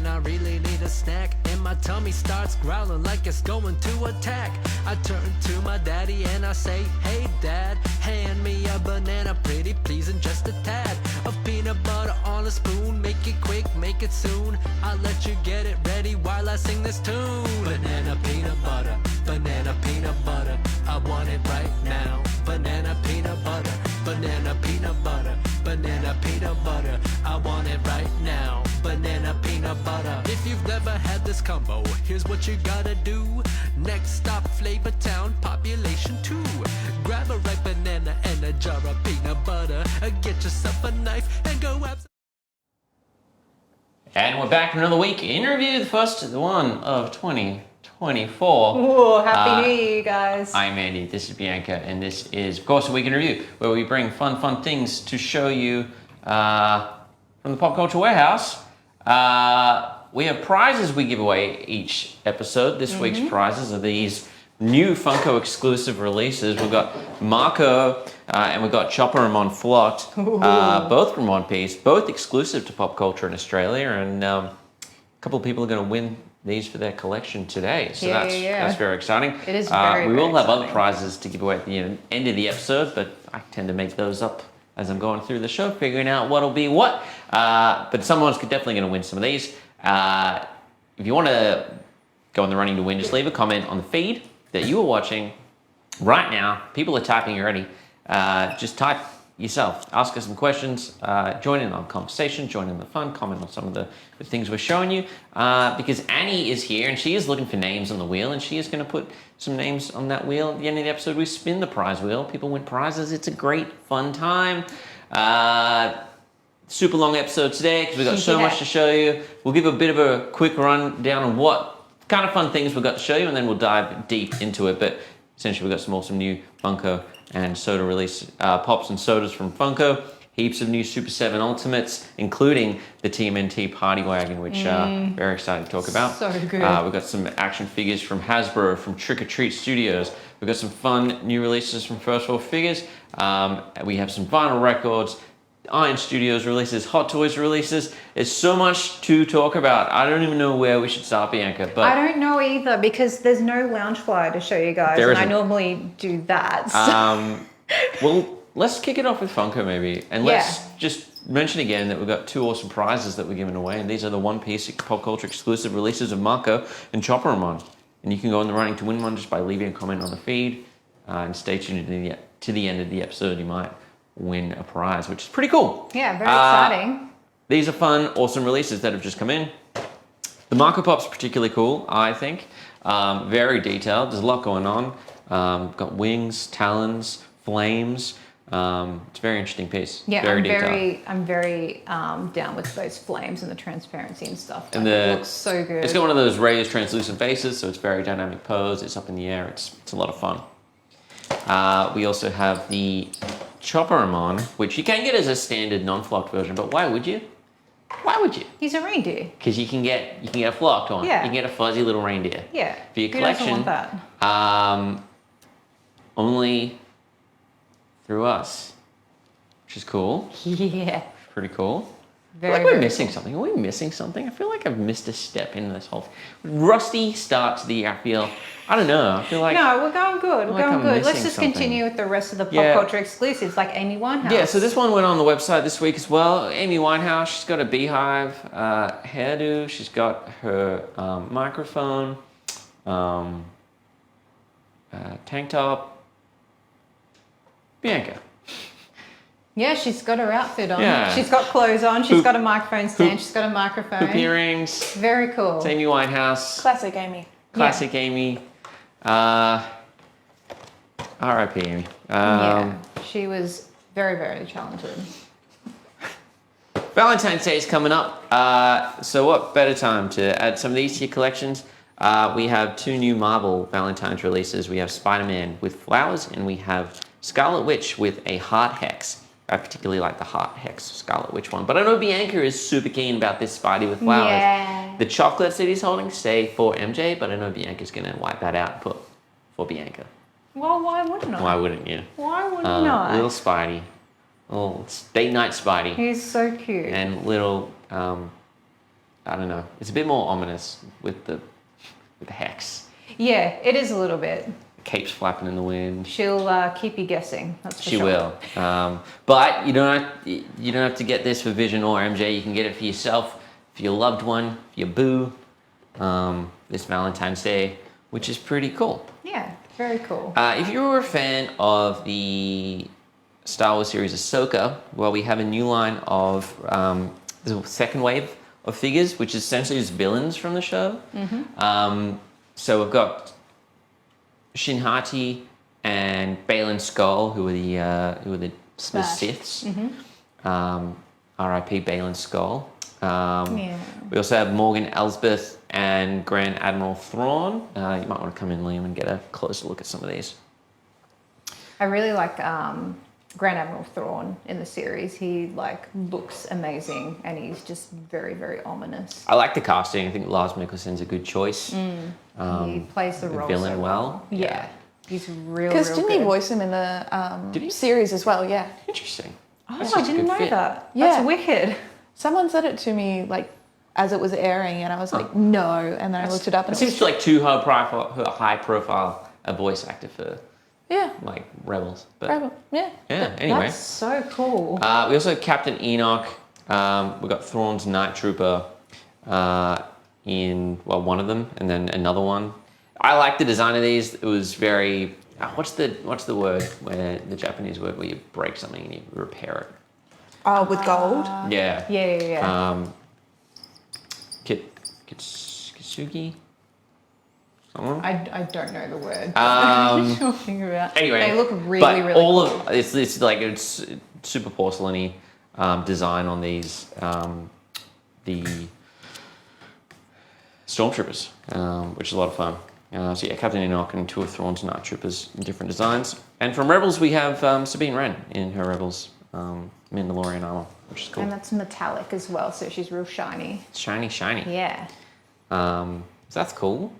and I really need a snack. And my tummy starts growling like it's going to attack. I turn to my daddy and I say, hey dad, hand me a banana, pretty please, and just a tad of peanut butter on a spoon. Make it quick, make it soon. I'll let you get it ready while I sing this tune. Banana peanut butter, banana peanut butter, I want it right now. Banana peanut butter, banana peanut butter, banana peanut butter, I want it right now. Banana peanut butter. If you've never had this combo, here's what you gotta do. Next stop, Flavor Town, population 2. Grab a ripe banana and a jar of peanut butter. Get yourself a knife and go have some. And we're back for another week in review, the first one of 2024. Ooh, happy New Year, you guys. I'm Andy, this is Bianca, and this is, of course, a week in review, where we bring fun things to show you from the Popcultcha Warehouse. We have prizes we give away each episode. This week's prizes are these new Funko exclusive releases. We've got Marco and we've got Chopper and Mon Flocked, both from One Piece, both exclusive to Popcultcha in Australia, and a couple of people are going to win these for their collection today. So that's very exciting. It is very, we will very have other exciting. prizes to give away at the end of the episode, but I tend to make those up as I'm going through the show, figuring out what'll be what. But someone's definitely going to win some of these. If you want to go in the running to win, just leave a comment on the feed that you are watching right now. People are typing already. Just type yourself. Ask us some questions. Join in on the conversation. Join in the fun. Comment on some of the things we're showing you. Because Annie is here and she is looking for names on the wheel, and she is going to put some names on that wheel. At the end of the episode, we spin the prize wheel. People win prizes. It's a great, fun time. Super long episode today because we've got so much to show you. We'll give a bit of a quick rundown on what kind of fun things we've got to show you, and then we'll dive deep into it. But essentially, we've got some awesome new Funko and soda release pops and sodas from Funko. Heaps of new Super 7 Ultimates, including the TMNT Party Wagon, which very excited to talk about. So good. We've got some action figures from Hasbro, from Trick or Treat Studios. We've got some fun new releases from First World Figures. We have some vinyl records, Aaaaand Studios releases, Hot Toys releases. There's so much to talk about. I don't even know where we should start, Bianca. But I don't know either because there's no lounge flyer to show you guys, and I normally do that. Well, let's kick it off with Funko maybe, and let's just mention again that we've got two awesome prizes that we're giving away, and these are the One Piece Popcultcha exclusive releases of Marco and Chopper and Mon. And you can go in the running to win one just by leaving a comment on the feed, and stay tuned to the end of the episode. You might win a prize, which is pretty cool. Yeah, very exciting. These are fun, awesome releases that have just come in. The Marco Pop's particularly cool, I think. Very detailed. There's a lot going on. Got wings, talons, flames. It's a very interesting piece. Yeah, Very I'm very down with those flames and the transparency and stuff. And it looks so good. It's got one of those raised translucent faces, so it's very dynamic pose. It's up in the air. It's a lot of fun. We also have the Chopperamon, which you can get as a standard non-flocked version, but why would you? Why would you? He's a reindeer. Because you can get a flocked one. Yeah. You can get a fuzzy little reindeer. Yeah. For your Who doesn't collection. want that? Only through us, which is cool. Yeah. Pretty cool. Very, I feel like we're very missing something. Are we missing something? I feel like I've missed a step in this whole rusty start to the year. I feel, I don't know. I feel like No, we're going good. We're like going I'm good. Let's missing just something. continue with the rest of the Yeah. Popcultcha exclusives, like Amy Winehouse. yeah. So this one went on the website this week as well. Amy Winehouse. She's got a beehive hairdo. She's got her microphone, tank top. Bianca. Yeah, she's got her outfit on. Yeah. She's got clothes on. She's got a microphone stand. She's got a microphone. Hoop earrings. Very cool. It's Amy Winehouse. Classic Amy. Classic Amy. R.I.P. Amy. Yeah, she was very, very talented. Valentine's Day is coming up. So what better time to add some of these to your collections? We have two new Marvel Valentine's releases. We have Spider-Man with flowers, and we have Scarlet Witch with a heart hex. I particularly like the heart hex Scarlet Witch one. But I know Bianca is super keen about this Spidey with flowers. Yeah. The chocolates that he's holding say for MJ, but I know Bianca's going to wipe that out and put for Bianca. Well, why wouldn't I? Why wouldn't you? Why wouldn't I? Little Spidey. Little date night Spidey. He's so cute. And little I don't know. It's a bit more ominous with the hex. Yeah, it is a little bit. Capes flapping in the wind. She'll keep you guessing. That's for She sure. will. But you don't have to get this for Vision or MJ. You can get it for yourself, for your loved one, for your boo, this Valentine's Day, which is pretty cool. Yeah, very cool. If you're a fan of the Star Wars series Ahsoka, well, we have a new line of the second wave of figures, which is essentially just villains from the show. So we've got Shin Hati and Baylan Skoll, who are the Siths. R.I.P. Baylan Skoll. We also have Morgan Elsbeth and Grand Admiral Thrawn. You might want to come in, Liam, and get a closer look at some of these. I really like Grand Admiral Thrawn in the series. He looks amazing, and he's just very, very ominous. I like the casting. I think Lars Mikkelsen's a good choice. He plays the role villain so well. Yeah, he's real. Because real didn't good. he voice him in the Did he? series as well? Yeah. Interesting. Oh, That's I such a didn't good know fit. that. Yeah. That's wicked. Someone said it to me as it was airing, and I was like, no. And then I looked it up, and It seems like too high profile a voice actor for yeah, Rebels. But right, yeah. anyway. That's so cool. We also have Captain Enoch. We've got Thrawn's Night Trooper in one of them, and then another one. I like the design of these. It was very what's the word where the Japanese word where you break something and you repair it? Oh, with gold. Yeah. Yeah. Kitsugi. Someone? I don't know the word. I'm talking about. Anyway, they look really, but really all cool. of it's super porcelainy design on these the stormtroopers, which is a lot of fun. So yeah, Captain Enoch and two of Thrawn's Night Troopers in different designs. And from Rebels we have Sabine Wren in her Rebels Mandalorian armor, which is cool. And that's metallic as well, so she's real shiny. Shiny. Yeah. So that's cool.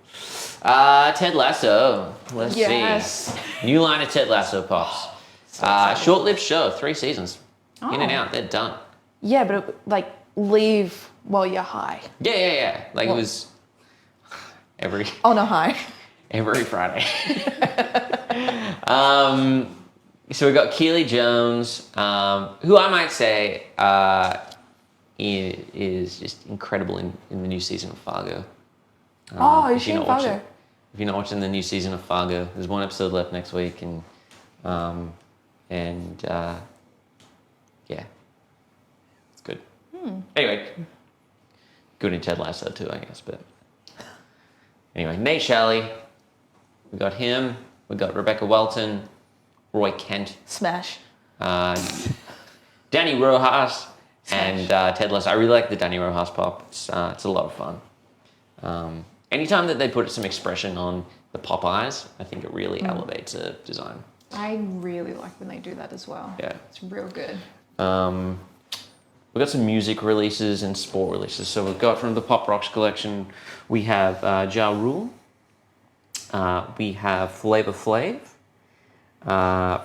Ted Lasso. Let's Yes. see. New line of Ted Lasso pops. Short-lived show, 3 seasons. In and out, they're done. Yeah, but leave while you're high. Yeah. It was every On a high. every Friday. So we got Keely Jones, who I might say is just incredible in the new season of Fargo. Is she in Fargo? If you're not watching the new season of Fargo, there's 1 episode left next week, and yeah, it's good. Anyway, good in Ted Lasso too, I guess. But anyway, Nate Shelley, we got him. We got Rebecca Welton, Roy Kent, Smash. Danny Rojas, and Ted Lasso. I really like the Danny Rojas pop. It's a lot of fun. Anytime that they put some expression on the pop eyes, I think it really elevates a design. I really like when they do that as well. Yeah. It's real good. We've got some music releases and sport releases. So we've got from the Pop Rocks collection, we have Ja Rule. We have Flavor Flav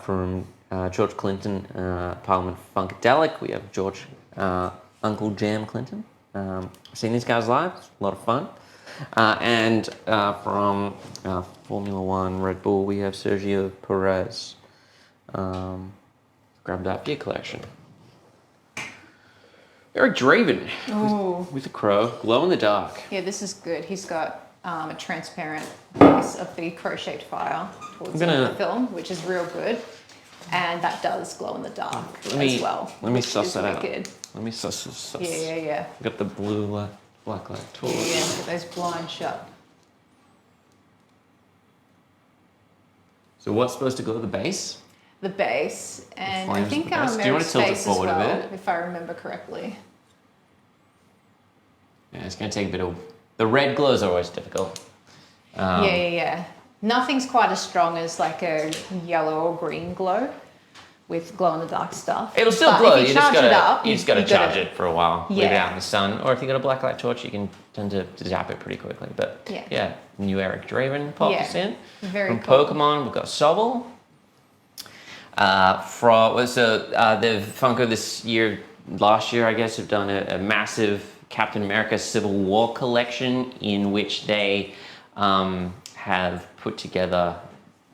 from George Clinton, Parliament Funkadelic. We have George Uncle Jam Clinton. I've seen these guys live. It's a lot of fun. And from Formula One Red Bull, we have Sergio Perez. Grabbed that beer collection. Eric Draven with a crow, glow in the dark. Yeah, this is good. He's got a transparent base of the crow-shaped fire towards the end of the film, which is real good. And that does glow in the dark as well. Let me which suss is that out. wicked. Let me suss. Yeah. Got the blue black light torch. Yeah, get those blinds shut. So what's supposed to go to the base? The base, and I flames think the base. Do you wanna Mary's tilt it face as forward a well, bit? if I remember correctly. Yeah, it's gonna take a bit of. The red glows are always difficult. Yeah. Nothing's quite as strong as like a yellow or green glow with glow in the dark stuff. It'll still But glow. If you charge it up, you just gotta charge it for a while. Leave it Yeah. out in the sun, or if you got a black light torch, you can tend to zap it pretty quickly. But Yeah. new Eric Draven pops in. Very From cool. Pokemon, we've got Sobble. The Funko this year, last year I guess, have done a massive Captain America Civil War collection, in which they have put together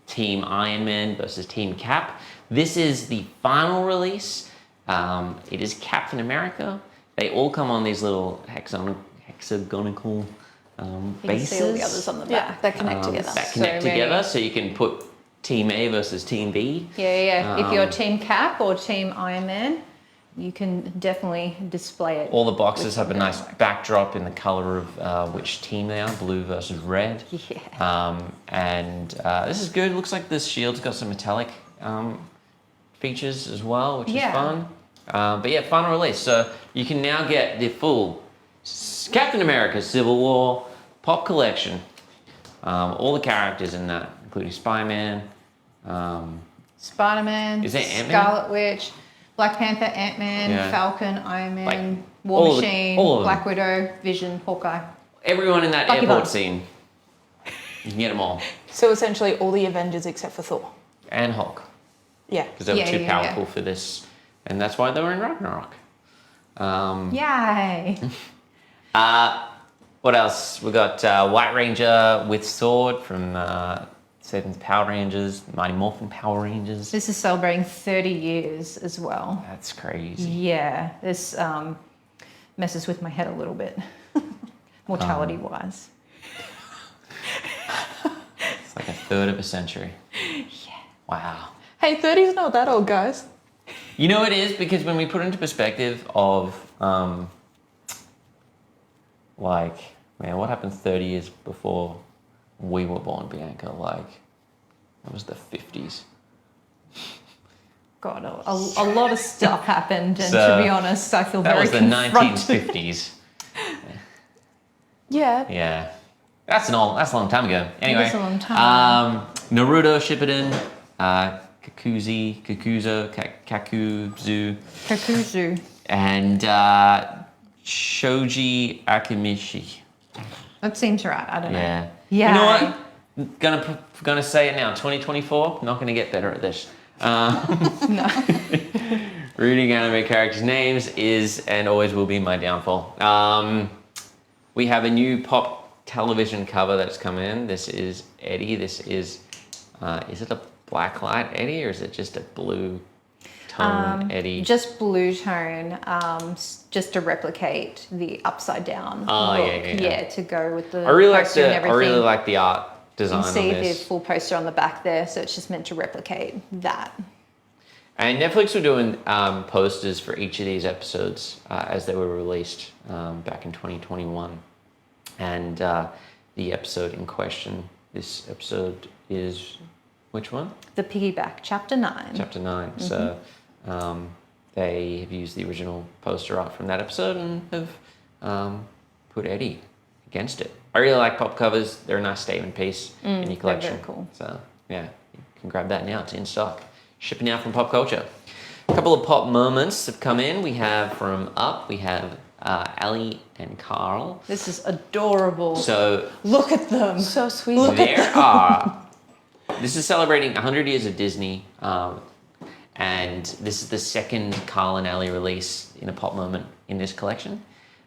Team Iron Man versus Team Cap. This is the final release. It is Captain America. They all come on these little hexagonal You bases. can see all the others on the Yeah, back. they connect together. That connect So many. together, so you can put Team A versus Team B. Yeah. If you're Team Cap or Team Iron Man, you can definitely display it. All the boxes with have a something nice like- backdrop in the color of which team they are, blue versus red. Yeah. And this is good. Looks like this shield's got some metallic features as well, which is Yeah. fun. But yeah, final release. So you can now get the full Captain America Civil War pop collection. All the characters in that, including Spider-Man. Spider-Man, Is there Ant-Man? Scarlet Witch, Black Panther, Ant-Man, Yeah. Falcon, Iron Man, Like, War all of the- Machine, all of them. Black Widow, Vision, Hawkeye. Everyone in that Bucky airport Barnes. scene. You can get them all. So essentially all the Avengers except for Thor. And Hulk. Yeah. Because they were Yeah, too yeah, powerful for this. And that's why they were in Ragnarok. Yay! What else? We got White Ranger with sword from Seventh Power Rangers, Mighty Morphin Power Rangers. This is celebrating 30 years as well. That's crazy. Yeah, this messes with my head a little bit, mortality-wise. It's like a third of a century. Yeah. Wow. Hey, 30's not that old, guys. You know it is, because when we put into perspective of like, man, what happened 30 years before we were born, Bianca? Like, that was the 50s. God, a lot of stuff happened, and So, to be honest, I feel That very was the confronted. 1950s. Yeah. Yeah. That's a long time ago. Anyway. is a long time. Naruto Shippuden, Kakuzu, Kakuzu. and Shoji Akimishi. That seems right. I don't know. Yeah. Yeah. You know what? Gonna say it now. 2024. Not gonna get better at this. No. Reading anime characters' names is and always will be my downfall. We have a new pop television cover that's come in. This is Eddie. This is it a black light Eddie, or is it just a blue tone Eddie? Just blue tone, just to replicate the upside down Oh, look. yeah. To go with the I really poster and everything. the art design You can see on the this. full poster on the back there, so it's just meant to replicate that. And Netflix were doing posters for each of these episodes as they were released back in 2021. And the episode in question, this episode is which one? The piggyback, chapter 9. Chapter 9. So they have used the original poster art from that episode and have put Eddie against it. I really like pop covers. They're a nice statement piece in your collection. very cool. So yeah, you can grab that now. It's in stock. Shipping out from Popcultcha. A couple of pop moments have come in. We have from Up, we have Ali and Carl. This is adorable. So Look at them. So sweet. there are. This is celebrating 100 years of Disney, and this is the second Carl and Ali release in a pop moment in this collection.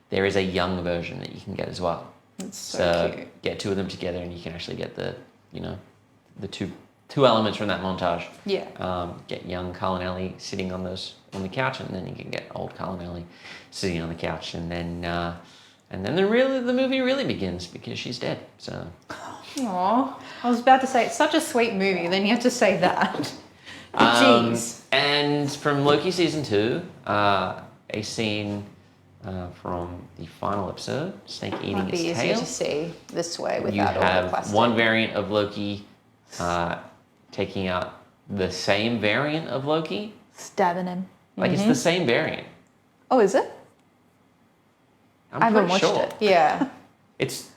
There is a young version that you can get as well. It's so cute. Get two of them together, and you can actually get the two elements from that montage. Yeah. Get young Carl and Ali sitting on the couch, and then you can get old Carl and Ali sitting on the couch, and then the movie really begins because she's dead. So. Aw. I was about to say, it's such a sweet movie, then you have to say that. Jeez. And from Loki season 2, a scene from the final episode, Snake eating Might be its easier tail. to see this way You without all the have plastic. one variant of Loki taking out the same variant of Loki. Stabbing him. Like it's the same variant. Oh, is it? I'm I haven't pretty watched sure. it. Yeah. It's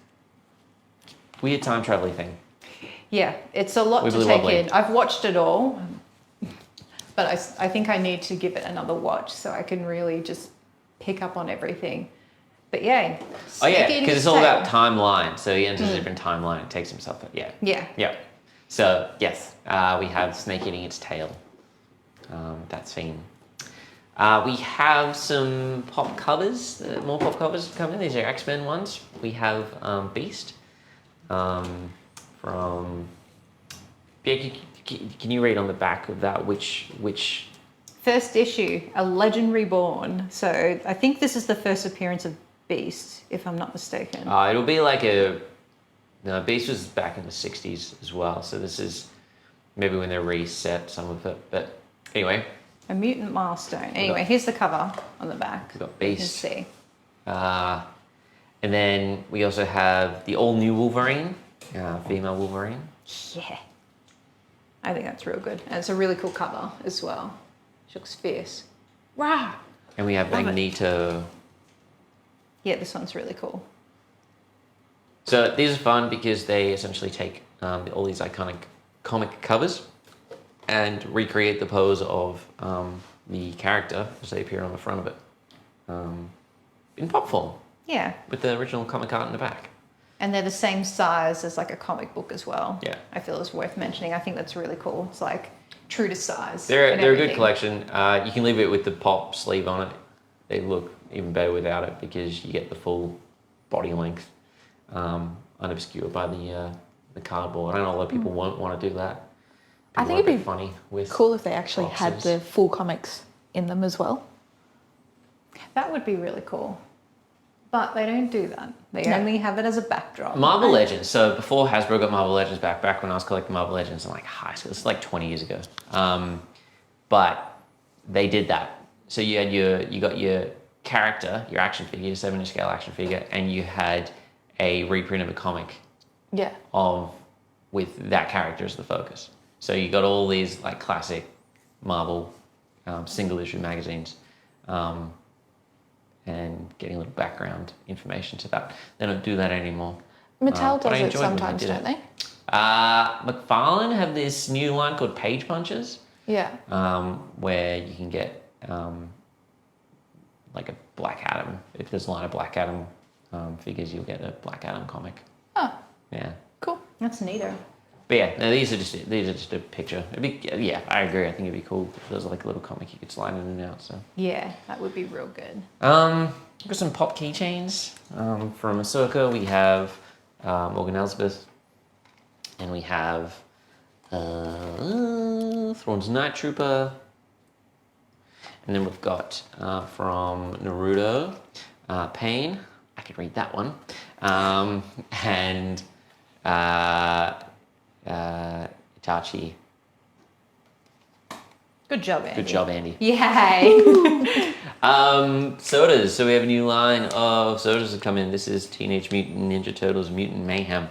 weird time travel thing. Yeah, it's a lot to Wibbly take wobbly. in. I've watched it all, but I think I need to give it another watch so I can really just pick up on everything. But yeah. Oh yeah, Snake eating because its it's all tail. about timeline. So he enters a different timeline and takes himself out. Yeah. Yeah. Yeah. So yes, we have Snake eating its tail. That scene. We have some pop covers, more pop covers coming. These are X-Men ones. We have Beast from... Yeah, can you read on the back of that which... First issue, A Legend Reborn. So I think this is the first appearance of Beast, if I'm not mistaken. It'll be like a... No, Beast was back in the 60s as well. So this is maybe when they reset some of it. But anyway... A mutant milestone. Anyway, here's the cover on the back. We've got Beast. You can see. And then we also have the all-new Wolverine, female Wolverine. Yeah. I think that's real good. And it's a really cool cover as well. She looks fierce. Rah! And we have Love it. Magneto. Yeah, this one's really cool. So these are fun because they essentially take all these iconic comic covers and recreate the pose of the character as they appear on the front of it in pop form. Yeah. With the original comic art in the back. And they're the same size as like a comic book as well. Yeah. I feel is worth mentioning. I think that's really cool. It's like true to size. They're and a good everything. collection. You can leave it with the pop sleeve on it. They look even better without it because you get the full body length unobscured by the cardboard. I know a lot of people won't want to do that. I think it'd be funny with cool if they actually had boxes. the full comics in them as well. That would be really cool. But they don't do that. They only have it as a backdrop. Marvel Legends. So before Hasbro got Marvel Legends back when I was collecting Marvel Legends in like high school, it's like 20 years ago. But they did that. So you got your character, your action figure, your 7-inch scale action figure, and you had a reprint of a comic Yeah. with that character as the focus. So you got all these like classic Marvel single issue magazines. And getting a little background information to that. They don't do that anymore. Mattel But I does it enjoyed when sometimes, did don't it. they? McFarlane have this new line called Page Punches, Yeah. where you can get like a Black Adam. If there's a line of Black Adam figures, you'll get a Black Adam comic. Oh, Yeah. cool. That's neato. But yeah, no, these are just a picture. Yeah, I agree. I think it'd be cool if there was like a little comic you could slide in and out. So Yeah, that would be real good. we've got some pop keychains from Ahsoka. We have Morgan Elsbeth, and we have Thrawn's Night Trooper, and then we've got from Naruto, Pain. I could read that one, and. Itachi. Good job, Andy. Good job, Andy. Yay! Sodas. So we have a new line of sodas that come in. This is Teenage Mutant Ninja Turtles Mutant Mayhem,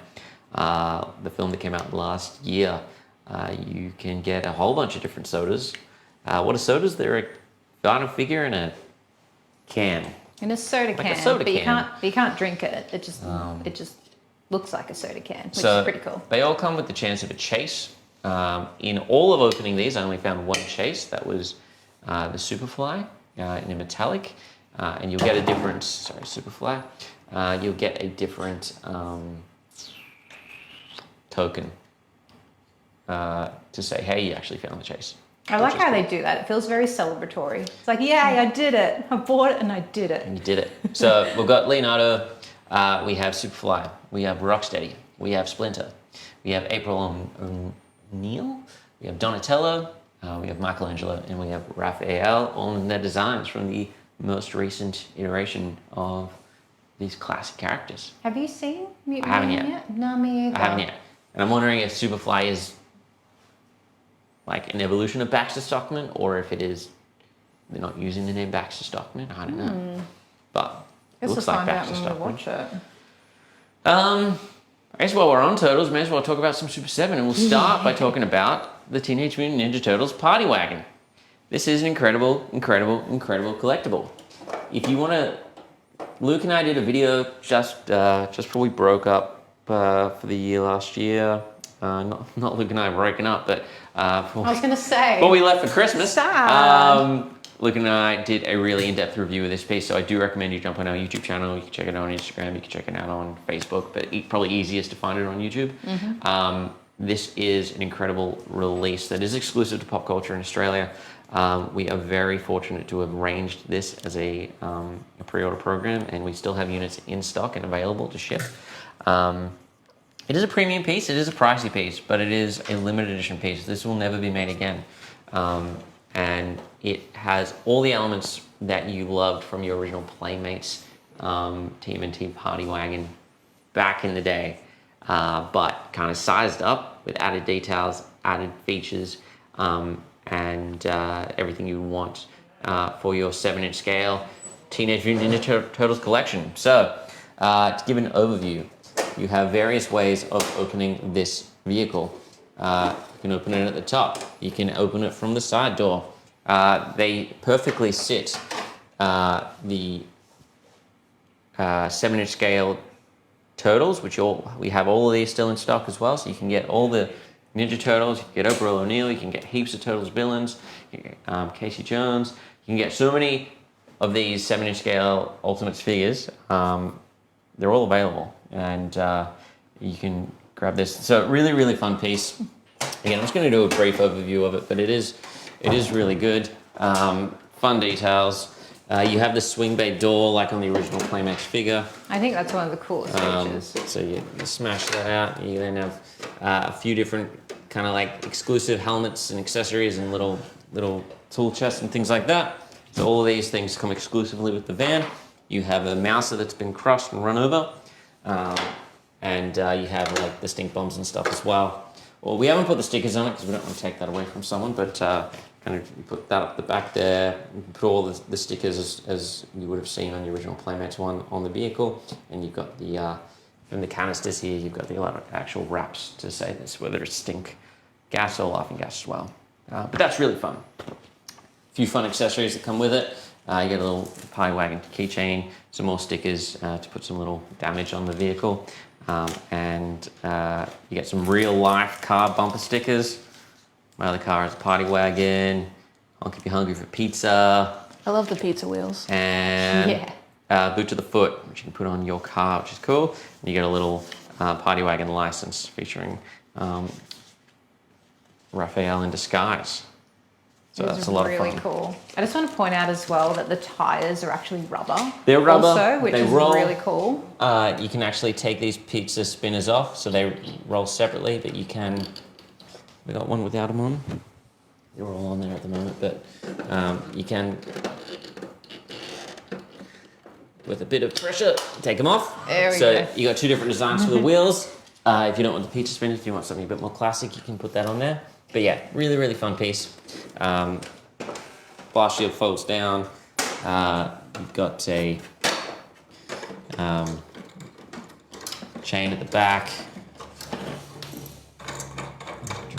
the film that came out last year. You can get a whole bunch of different sodas. What are sodas? They're a vinyl figure in a can. In a soda Like a can. soda but can. you can't drink it. It just looks like a soda can, which So is pretty cool. they all come with the chance of a chase. In all of opening these, I only found one chase. That was the Superfly in a metallic. And you'll get a different, Superfly. You'll get a different token to say, hey, you actually found the chase. I like how they do that. It feels very celebratory. It's like, yay, I did it. I bought it and I did it. And you did it. So we've got Leonardo, we have Superfly, we have Rocksteady, we have Splinter, we have April O'Neil, we have Donatello, we have Michelangelo, and we have Raphael, all in their designs from the most recent iteration of these classic characters. Have you seen Mutant I haven't Mayhem yet. No, me either. I haven't yet. And I'm wondering if Superfly is like an evolution of Baxter Stockman, or if it is they're not using the name Baxter Stockman. I don't know. But it Guess looks we'll like find out Baxter when we Stockman. watch it. I guess while we're on Turtles, may as well talk about some Super 7, and we'll start by talking about the Teenage Mutant Ninja Turtles Party Wagon. This is an incredible, incredible, incredible collectible. If you want to... Luke and I did a video just before we broke up for the year last year. Not Luke and I breaking up, but I was going to say. before we left for Christmas. Sad. Luke and I did a really in-depth review of this piece, so I do recommend you jump on our YouTube channel. You can check it out on Instagram, you can check it out on Facebook, but probably easiest to find it on YouTube. This is an incredible release that is exclusive to Popcultcha in Australia. We are very fortunate to have arranged this as a pre-order program, and we still have units in stock and available to ship. It is a premium piece, it is a pricey piece, but it is a limited edition piece. This will never be made again. And it has all the elements that you loved from your original Playmates TMNT Party Wagon back in the day, but kind of sized up with added details, added features, and everything you want for your 7-inch scale Teenage Mutant Ninja Turtles collection. So, to give an overview, you have various ways of opening this vehicle. You can open it at the top. You can open it from the side door. They perfectly sit the 7-inch scale Turtles, which we have all of these still in stock as well. So you can get all the Ninja Turtles, you can get Oprah O'Neil, you can get heaps of Turtles villains, Casey Jones. You can get so many of these 7-inch scale Ultimates figures. They're all available, and you can grab this. So really, really fun piece. Again, I'm just going to do a brief overview of it, but it is really good. Fun details. You have the swing bay door like on the original Playmates figure. I think that's one of the coolest features. So you smash that out. You then have a few different kind of like exclusive helmets and accessories and little tool chests and things like that. So all of these things come exclusively with the van. You have a Mouser that's been crushed and run over. And you have like the stink bombs and stuff as well. Well, we haven't put the stickers on it because we don't want to take that away from someone, but kind of you put that up the back there. You can put all the stickers as you would have seen on the original Playmates one on the vehicle, and you've got the from the canisters here. You've got the actual wraps to say this, whether it's stink gas or laughing gas as well. But that's really fun. A few fun accessories that come with it. You get a little Pie Wagon keychain, some more stickers to put some little damage on the vehicle. And you get some real life car bumper stickers. My other car is a Party Wagon. I'll keep you hungry for pizza. I love the pizza wheels. And boot to the foot, which you can put on your car, which is cool. And you get a little Party Wagon license featuring Raphael in disguise. So that's a lot of fun. Really cool. I just want to point out as well that the tires are actually rubber. They're rubber. Also, which is really cool. You can actually take these pizza spinners off, so they roll separately, but you can... We got one without them on. They're all on there at the moment, but you can, with a bit of pressure, take them off. There we go. go. You got two different designs for the wheels. If you don't want the pizza spinners, if you want something a bit more classic, you can put that on there. But yeah, really, really fun piece. Blast shield folds down. You've got a chain at the back.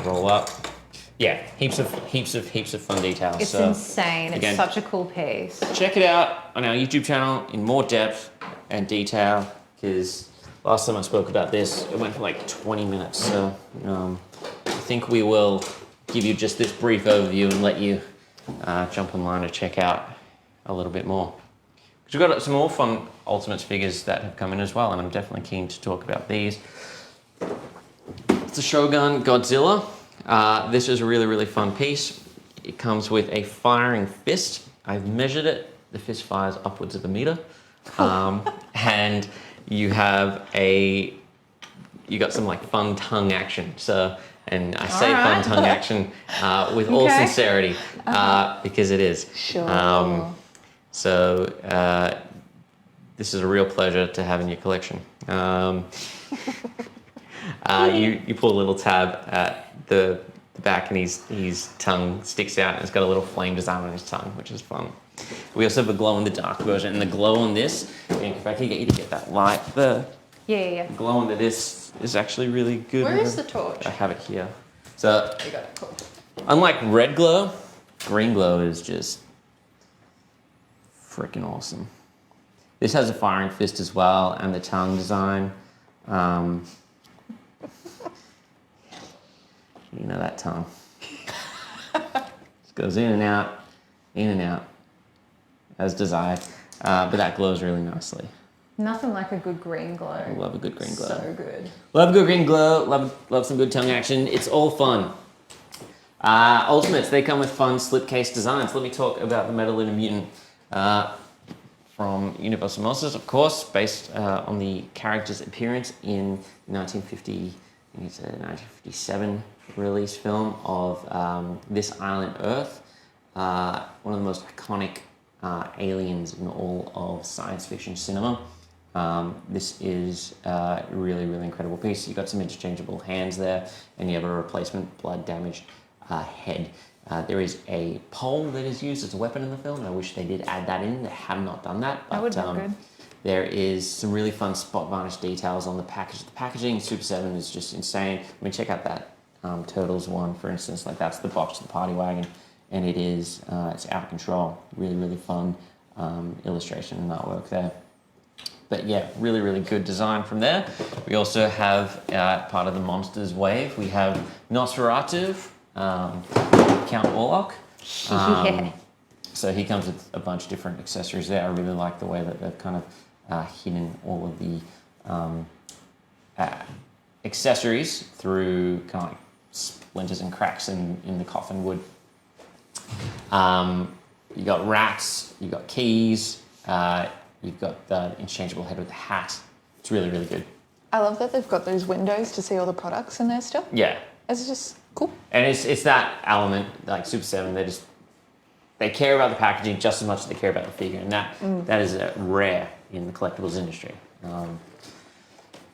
Roll up. Yeah, heaps of fun details. It's so, insane. Again, it's such a cool piece. Check it out on our YouTube channel in more depth and detail, because last time I spoke about this, it went for like 20 minutes. So I think we will give you just this brief overview and let you jump online and check out a little bit more. Because we've got some more fun Ultimates figures that have come in as well, and I'm definitely keen to talk about these. It's a Shogun Godzilla. This is a really, really fun piece. It comes with a firing fist. I've measured it. The fist fires upwards of a meter. And you have you got some like fun tongue action. So, and I say fun tongue action with all sincerity because it is. Sure. So this is a real pleasure to have in your collection. You pull a little tab at the back, and his tongue sticks out, and it's got a little flame design on his tongue, which is fun. We also have a glow-in-the-dark version, and the glow on this, if I could get you to get that light, the glow on this is actually really good. Where is the torch? I have it here. So, You got it, cool. unlike red glow, green glow is just freaking awesome. This has a firing fist as well, and the tongue design. You know that tongue. Just goes in and out, as desired. But that glows really nicely. Nothing like a good green glow. I love a good green glow. So good. Love a good green glow. Love some good tongue action. It's all fun. Ultimates, they come with fun slipcase designs. Let me talk about the Metal in a Mutant from Universal Monsters, of course, based on the character's appearance in 1950, I think it's a 1957 release film of This Island Earth, one of the most iconic aliens in all of science fiction cinema. This is a really, really incredible piece. You've got some interchangeable hands there, and you have a replacement blood damaged head. There is a pole that is used as a weapon in the film. I wish they did add that in. They have not done that. But, That would be good. there is some really fun spot varnish details on the package. The packaging, Super 7 is just insane. I mean, check out that Turtles one, for instance. Like, that's the box of the party wagon, and it is, it's out of control. Really, really fun illustration and artwork there. But yeah, really, really good design from there. We also have part of the Monsters wave. We have Nosferatu, Count Orlok. Yeah. So he comes with a bunch of different accessories there. I really like the way that they've kind of hidden all of the accessories through kind of like splinters and cracks in the coffin wood. You got rats, you got keys, you've got the interchangeable head with the hat. It's really, really good. I love that they've got those windows to see all the products in there still. Yeah. It's just cool. And it's that element, like Super 7, they care about the packaging just as much as they care about the figure, and that is rare in the collectibles industry.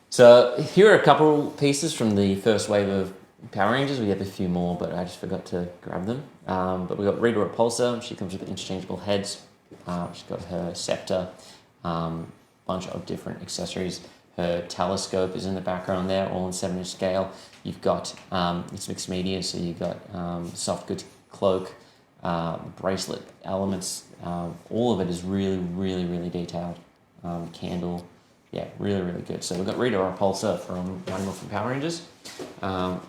So here are a couple pieces from the first wave of Power Rangers. We have a few more, but I just forgot to grab them. But we've got Rita Repulsa. She comes with interchangeable heads. She's got her scepter, bunch of different accessories. Her telescope is in the background there, all in 7-inch scale. You've got, it's mixed media, so you've got soft goods cloak, bracelet elements. All of it is really, really, really detailed. Candle, yeah, really, really good. So we've got Rita Repulsa from One More from Power Rangers.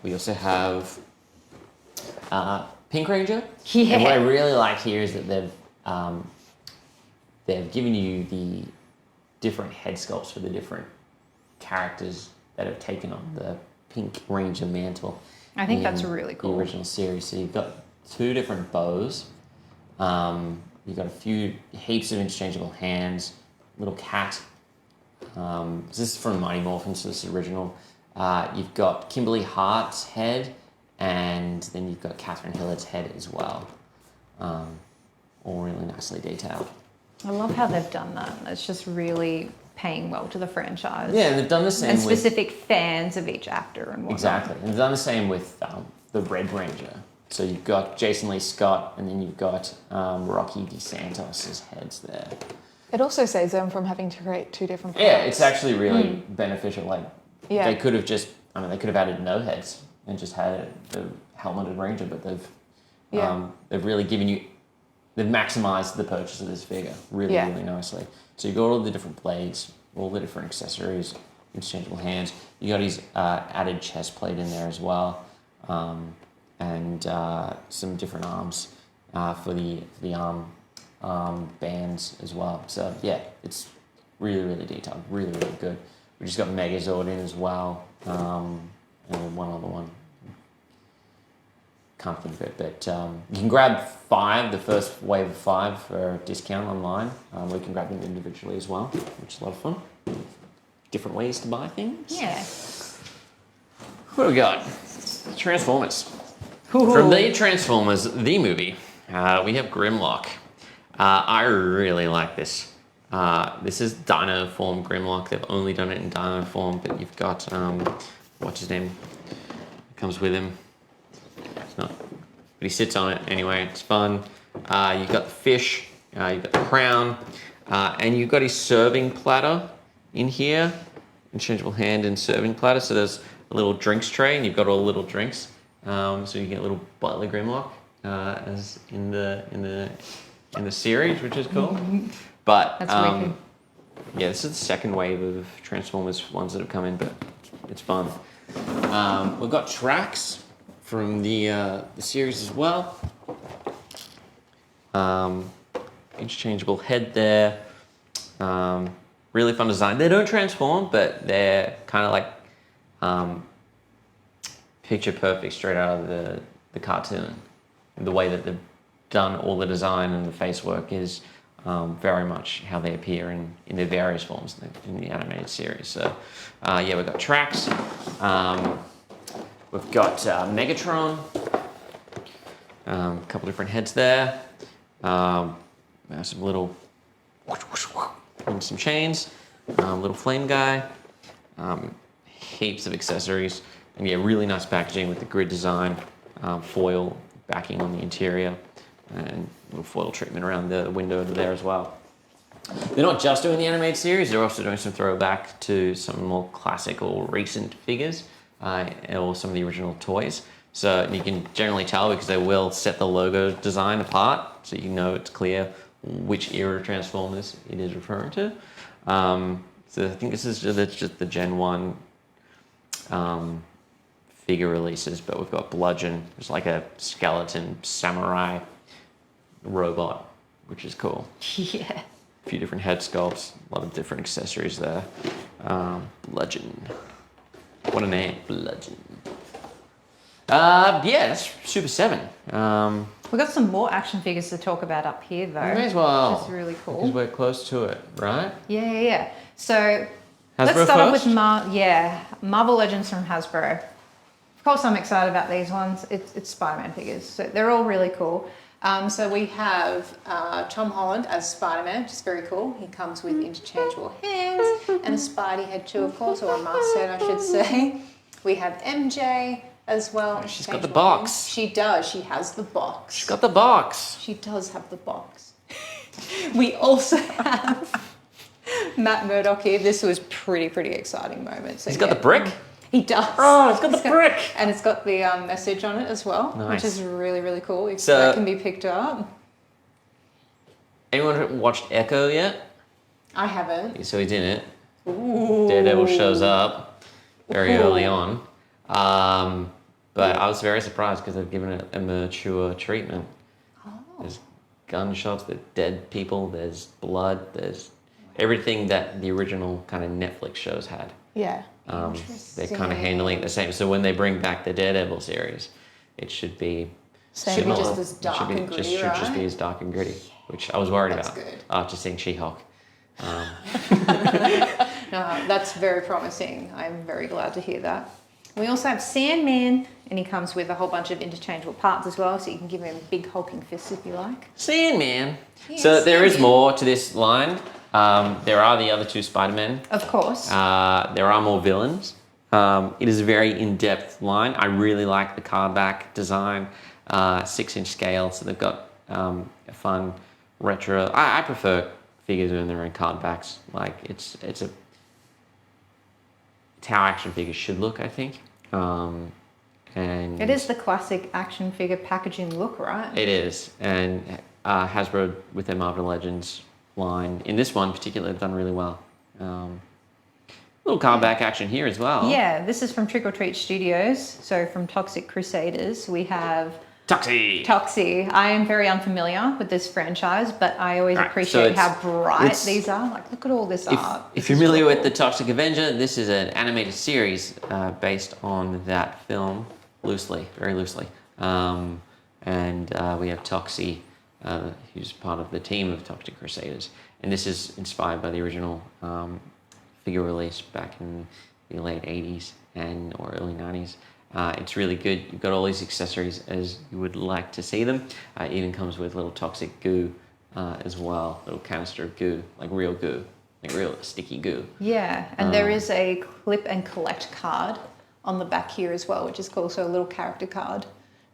We also have Pink Ranger. Yeah. And what I really like here is that they've given you the different head sculpts for the different characters that have taken on the Pink Ranger mantle. I think that's in really cool. The original series. So you've got 2 different bows. You've got heaps of interchangeable hands. Little cat. This is from Mighty Morphin, so this is original. You've got Kimberly Hart's head, and then you've got Catherine Hillard's head as well. All really nicely detailed. I love how they've done that. It's just really paying well to the franchise. Yeah, and they've done the same and with... specific fans of each actor and whatnot. Exactly. And they've done the same with the Red Ranger. So you've got Jason Lee Scott, and then you've got Rocky DeSantos' heads there. It also saves them from having to create 2 different products. Yeah, it's actually really beneficial. Like, Yeah. they could have just, they could have added no heads and just had the helmeted Ranger, but they've really given you, they've maximized the purchase of this figure really, really nicely. So you got all the different blades, all the different accessories, interchangeable hands. You got his added chest plate in there as well, and some different arms for the arm bands as well. So yeah, it's really, really detailed, really, really good. We just got Megazord in as well, and one other one. Can't think of it, but you can grab 5, the first wave of 5 for a discount online. We can grab them individually as well, which is a lot of fun. Different ways to buy things. Yeah. What do we got? Transformers. From the Transformers, the movie, we have Grimlock. I really like this. This is Dino form Grimlock. They've only done it in Dino form, but you've got, what's his name? Comes with him. It's not, but he sits on it anyway. It's fun. You've got the fish. You've got the crown, and you've got his serving platter in here. Interchangeable hand and serving platter. So there's a little drinks tray, and you've got all the little drinks. So you get a little Butler Grimlock, as in the series, which is cool. But That's wicked. yeah, this is the second wave of Transformers ones that have come in, but it's fun. We've got tracks from the series as well. Interchangeable head there. Really fun design. They don't transform, but they're kind of like picture perfect straight out of the cartoon. The way that they've done all the design and the face work is very much how they appear in their various forms in the animated series. So, yeah, we've got Trax. We've got Megatron. A couple different heads there. Some little and some chains. Little flame guy. Heaps of accessories. And yeah, really nice packaging with the grid design, foil backing on the interior, and little foil treatment around the window there as well. They're not just doing the animated series, they're also doing some throwback to some more classic or recent figures, or some of the original toys. So you can generally tell because they will set the logo design apart, so you know it's clear which era of Transformers it is referring to. So I think that's just the Gen 1 figure releases, but we've got Bludgeon, it's like a skeleton samurai robot, which is cool. Yeah. A few different head sculpts, a lot of different accessories there. Bludgeon. What a name, Bludgeon. Yeah, that's Super 7. We've got some more action figures to talk about up here, though. May as well. Which is really cool. Because we're close to it, right? Yeah. So Hasbro let's start off with first? Marvel Legends from Hasbro. Of course, I'm excited about these ones. It's Spider-Man figures, so they're all really cool. So we have Tom Holland as Spider-Man, which is very cool. He comes with interchangeable hands and a Spidey head too, of course, or a mask head, I should say. We have MJ as well. She's got the box. Hands. She does. She has the box. She's got the box. She does have the box. We also have Matt Murdock here. This was pretty exciting moment. So He's got the brick? He does. Oh, it's got the brick. And it's got the message on it as well, Nice. which is really cool. If So- that can be picked up. Anyone watched Echo yet? I haven't. So he's in it. Ooh. Daredevil shows up very Ooh. early on. But I was very surprised because they've given it a mature treatment. Oh. There's gunshots, there's dead people, there's blood, there's everything that the original kind of Netflix shows had. Yeah. They're kind of handling it the same. So when they bring back the Daredevil series, it should be Same. similar. Just as dark it should be, and gritty, should just right? be as dark and gritty, which I was worried That's about good. after seeing She-Hulk. No, that's very promising. I'm very glad to hear that. We also have Sandman, and he comes with a whole bunch of interchangeable parts as well, so you can give him big hulking fists if you like. Sandman. Yeah, So there is Sandman. more to this line. There are the other two Spider-Men. Of course. There are more villains. It is a very in-depth line. I really like the card back design, 6-inch scale. So they've got a fun retro. I prefer figures when they're in card backs. Like it's how action figures should look, I think. And It is the classic action figure packaging look, right? It is, and Hasbro with their Marvel Legends line in this one in particular have done really well. Little card back action here as well. Yeah, this is from Trick or Treat Studios. So from Toxic Crusaders, we have Toxie. Toxie. I am very unfamiliar with this franchise, but I always Right, so appreciate how it's- bright these are. Like, look at all this art. If you're familiar with the Toxic Avenger, this is an animated series based on that film, very loosely. And we have Toxie, who's part of the team of Toxic Crusaders. And this is inspired by the original figure release back in the late 80s or early 90s. It's really good. You've got all these accessories as you would like to see them. It even comes with little toxic goo as well, little canister of goo, like real goo, like real sticky goo. Yeah, and there is a clip and collect card on the back here as well, which is cool. So a little character card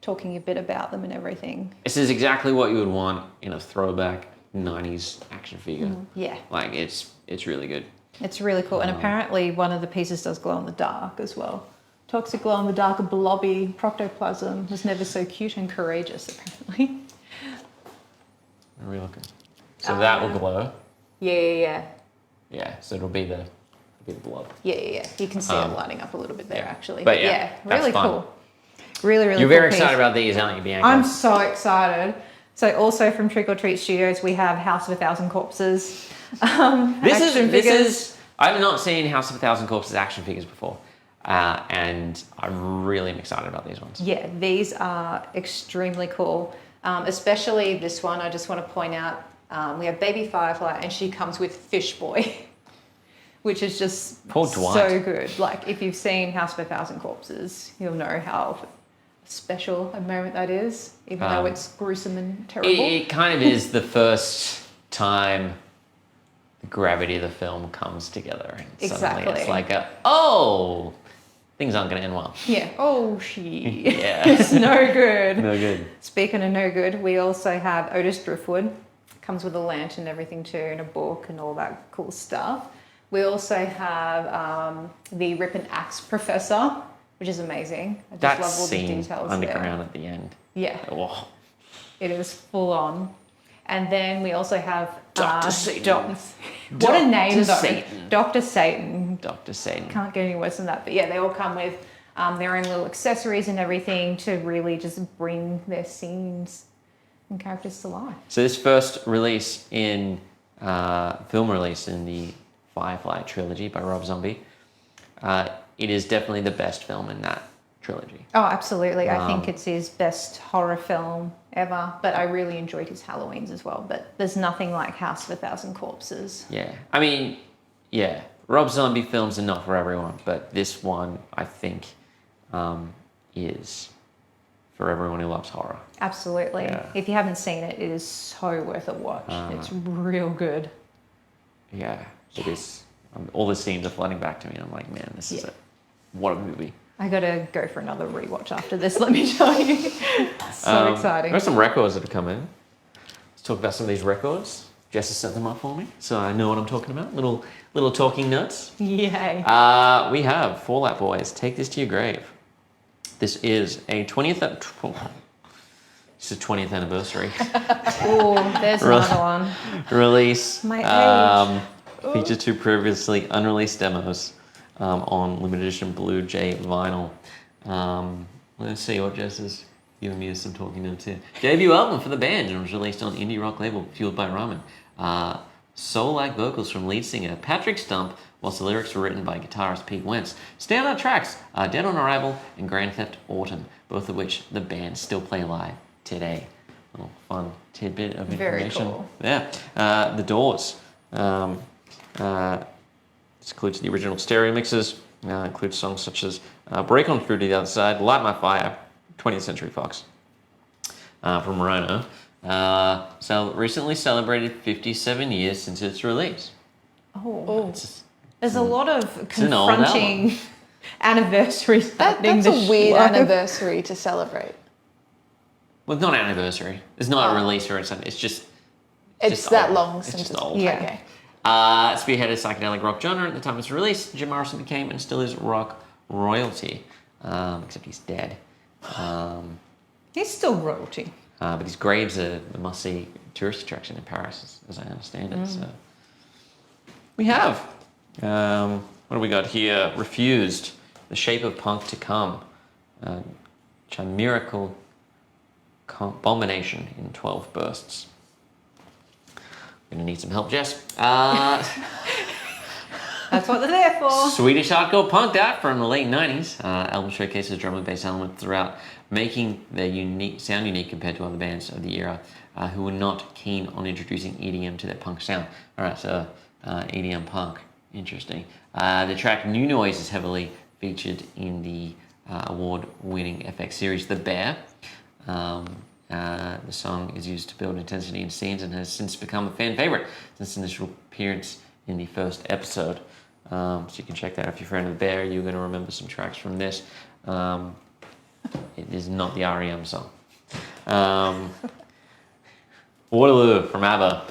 talking a bit about them and everything. This is exactly what you would want in a throwback 90s action figure. Yeah, Like it's really good. it's really cool. And apparently one of the pieces does glow in the dark as well. Toxic glow in the dark, blobby protoplasm was never so cute and courageous, apparently. Where are we looking? So that will glow. Yeah. Yeah, so it'll be the blob. Yeah. You can see it lighting up a little bit there, yeah. actually. But yeah, that's really fun. cool. Really You're cool very piece. excited about these, aren't you, Bianca? I'm so excited. So also from Trick or Treat Studios, we have House of a Thousand Corpses. This action is figures. I've not seen House of a Thousand Corpses action figures before. and I really am excited about these ones. Yeah, these are extremely cool. Especially this one, I just want to point out, we have Baby Firefly and she comes with Fish Boy, which is just Poor Dwight. so good. Like if you've seen House of a Thousand Corpses, you'll know how special a moment that is, even though it's gruesome and terrible. It kind of is the first time the gravity of the film comes together. And suddenly Exactly. it's like things aren't going to end well. Yeah. Oh, Yeah. it's no good. No good. Speaking of no good, we also have Otis Driftwood. Comes with a lantern and everything too, and a book and all that cool stuff. We also have the Rip and Axe Professor, which is amazing. I just That love all the scene details underground at the end. there. Yeah, Oh, it is full on. And then we also have Dr. Satan. What a name Dr. though. Satan. Dr. Satan. Dr. Satan. Can't get any worse than that. But yeah, they all come with their own little accessories and everything to really just bring their scenes and characters to life. So this first release in film release in the Firefly trilogy by Rob Zombie, it is definitely the best film in that trilogy. Oh, absolutely. I think it's his best horror film ever, but I really enjoyed his Halloweens as well. But there's nothing like House of a Thousand Corpses. Yeah, I mean, yeah, Rob Zombie films are not for everyone, but this one I think is for everyone who loves horror. Absolutely. Yeah. If you haven't seen it, it is so worth a watch. It's real good. Yeah, it is. All the scenes are flooding back to me, and I'm like, man, this is what a movie. I gotta go for another rewatch after this, let me tell you. So exciting. There's some records that have come in. Let's talk about some of these records. Jess has set them up for me, so I know what I'm talking about. Little talking notes. Yay. We have Fall Out Boys, Take This to Your Grave. This is a 20th anniversary Oh, there's another one. release. My age. Features two previously unreleased demos on limited edition Blue Jay vinyl. Let's see what Jess is giving me some talking notes here. Debut album for the band, and was released on indie rock label Fueled by Ramen. Soul-like vocals from lead singer Patrick Stump, whilst the lyrics were written by guitarist Pete Wentz. Standout tracks are Dead on Arrival and Grand Theft Autumn, both of which the band still play live today. A little fun tidbit of Very information. cool. Yeah. The Doors. This includes the original stereo mixes, includes songs such as Break On Through to the Other Side, Light My Fire, 20th Century Fox, from Moreno. So recently celebrated 57 years since its release. Oh. It's There's a lot of an old confronting anniversaries happening That's a this weird show. anniversary to celebrate. Well, it's not an anniversary. It's not a release or something. It's just It's that old. long It's since just old. Yeah. Okay. Spearheaded psychedelic rock genre at the time of its release. Jim Morrison became and still is rock royalty, except he's dead. He's still royalty. But his grave's a must-see tourist attraction in Paris, as I understand it. So we have. What do we got here? Refused. The Shape of Punk to Come. Chimerical Abomination in 12 bursts. Gonna need some help, Jess. That's what they're there for. Swedish hardcore punk act from the late 90s. Album showcases drum and bass elements throughout, making their sound unique compared to other bands of the era who were not keen on introducing EDM to their punk sound. Alright, so EDM punk. Interesting. The track New Noise is heavily featured in the award-winning FX series The Bear. The song is used to build intensity in scenes and has since become a fan favorite since initial appearance in the first episode. So you can check that out if you're a fan of The Bear. You're going to remember some tracks from this. It is not the REM song. Waterloo from ABBA.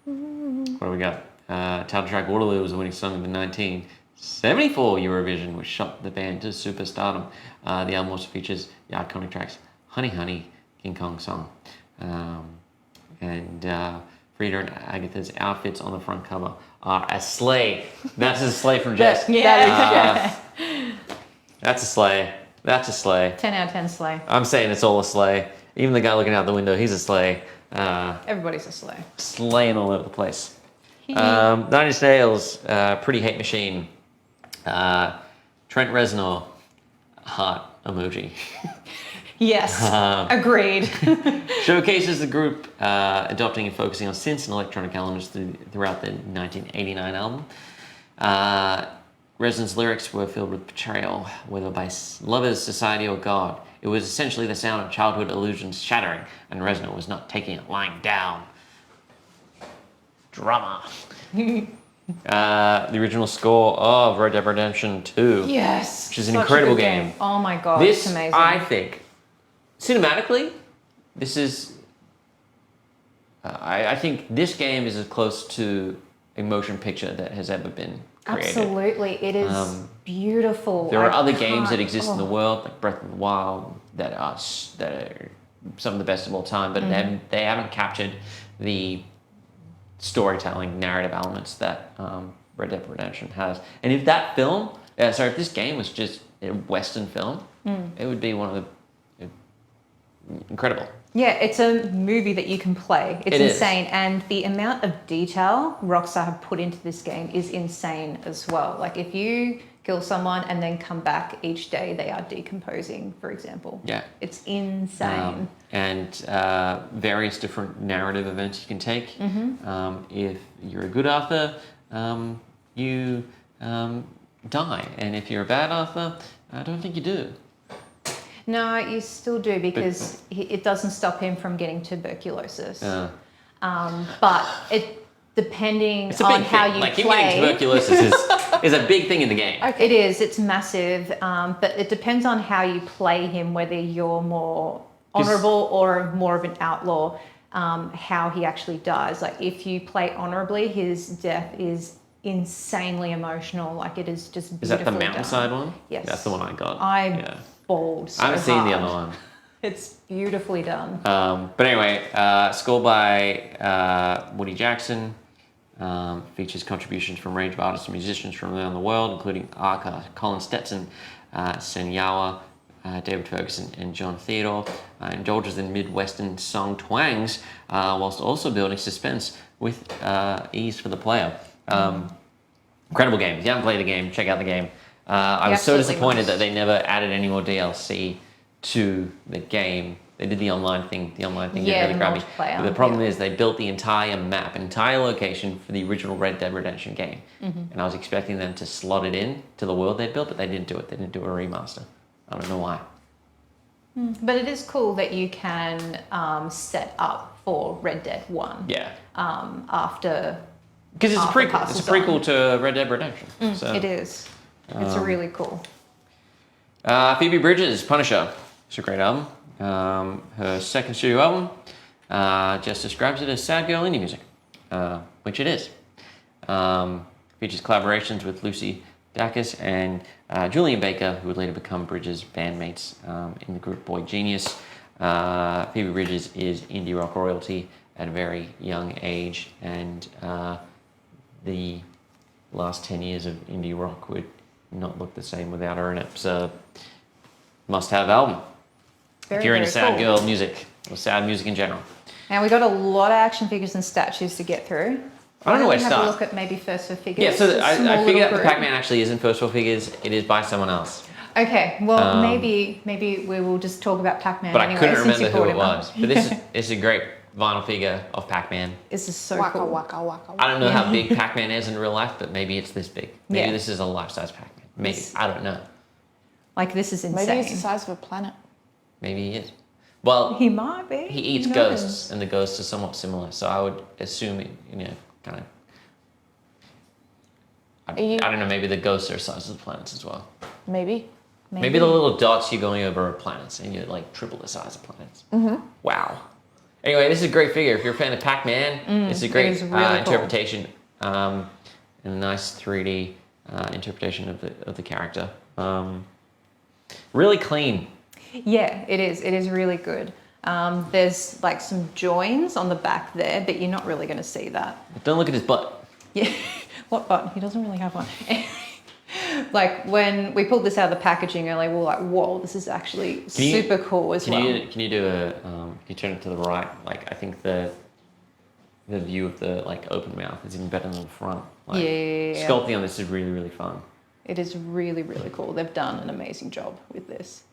What do we got? Title track Waterloo was the winning song of the 1974 Eurovision, which shot the band to superstardom. The album also features the iconic tracks Honey Honey, King Kong Song. And Frida and Agatha's outfits on the front cover are a sleigh. That's a sleigh from Jess. Yeah. That's a sleigh. That's a sleigh. 10 out of 10 sleigh. I'm saying it's all a sleigh. Even the guy looking out the window, he's a sleigh. Everybody's a sleigh. Slaying all over the place. Nine Inch Nails, Pretty Hate Machine. Trent Reznor, heart emoji. Yes, agreed. Showcases the group adopting and focusing on synths and electronic elements throughout the 1989 album. Reznor's lyrics were filled with betrayal, whether by lovers, society, or God. It was essentially the sound of childhood illusions shattering, and Reznor was not taking it lying down. Drama. The original score of Red Dead Redemption 2. Yes. Which is an such a incredible good game. Oh my god, This, it's amazing. I think, cinematically, this is... I think this game is as close to a motion picture that has ever been created. Absolutely, it is beautiful. There are I other games that can't- exist in the world, like Breath of the Wild, that are some of the best of all time, but they haven't captured the storytelling, narrative elements that Red Dead Redemption has. And if that film, if this game was just a Western film, it would be one of the incredible. Yeah, it's a movie that you can play. It's It is. insane. And the amount of detail Rockstar have put into this game is insane as well. Like if you kill someone and then come back each day, they are decomposing, for example. Yeah. It's insane. And various different narrative events you can take. If you're a good Arthur, you die. And if you're a bad Arthur, I don't think you do. No, you still do because it doesn't stop him from getting tuberculosis. But it depending It's a on big how thing. you Like him play. getting tuberculosis is a big thing in the game. It is. It's massive. But it depends on how you play him, whether you're more honourable or more of an outlaw, how he actually dies. Like if you play honourably, his death is insanely emotional. Like it is just beautifully Is that the done. mountainside one? Yes. That's the one I got. I bawled so I haven't seen the hard. other one. It's beautifully done. But anyway, score by Woody Jackson. Features contributions from a range of artists and musicians from around the world, including Arca, Colin Stetson, Senyawa, David Ferguson, and John Theodore. Indulges in Midwestern song twangs, whilst also building suspense with ease for the player. Incredible game. If you haven't played the game, check out the game. I was so absolutely disappointed must. that they never added any more DLC to the game. They did the online thing. The online thing Yeah, didn't really grab me. multiplayer, But the problem yeah. is they built the entire map, entire location for the original Red Dead Redemption game. And I was expecting them to slot it in to the world they built, but they didn't do it. They didn't do a remaster. I don't know why. But it is cool that you can set up for Red Dead 1 Yeah. after. Because it's a After prequel. It's a passes prequel on. to Red Dead Redemption. So. It is. It's really cool. Phoebe Bridgers, Punisher. It's a great album. Her second studio album just describes it as sad girl indie music, which it is. Features collaborations with Lucy Dacus and Julian Baker, who would later become Bridges' bandmates in the group Boy Genius. Phoebe Bridgers is indie rock royalty at a very young age, and the last 10 years of indie rock would not look the same without her in it. So, must-have album. Very, If you're into very sad cool. girl music, or sad music in general. Now we got a lot of action figures and statues to get through. I don't know where to Have start. a look at maybe first for figures. Yeah, so a small I figured little out the group. Pac-Man actually isn't first for figures, it is by someone else. Okay, well maybe we will just talk about Pac-Man But anyway. I couldn't since remember you who brought it him up. was. But this is a great vinyl figure of Pac-Man. This is so Waka cool. waka waka. I don't know how big Pac-Man is in real life, but maybe it's this big. Maybe Yeah. this is a life-size Pac-Man. Maybe. Yes. I don't know. Like this is insane. Maybe it's the size of a planet. Maybe he is. Well, He might be. he eats Who knows? ghosts, and the ghosts are somewhat similar. So I would assume, kind of... I don't know, maybe the ghosts are the size of the planets as well. Maybe. Maybe the little dots you're going over are planets, and you're like triple the size of planets. Mm-hmm. Wow. Anyway, this is a great figure. If you're a fan of Pac-Man, it's a great is really cool. interpretation, and a nice 3D interpretation of the character. Really clean. Yeah, it is. It is really good. There's like some joins on the back there, but you're not really going to see that. Don't look at his butt. Yeah. What button? He doesn't really have one. Like when we pulled this out of the packaging earlier, we were like, whoa, this is actually super cool as well. Can you do a? Can you turn it to the right? Like I think the view of the like open mouth is even better than the front. Like, Yeah. Sculpting on this is really fun. It is really, really cool. They've done an amazing job with this.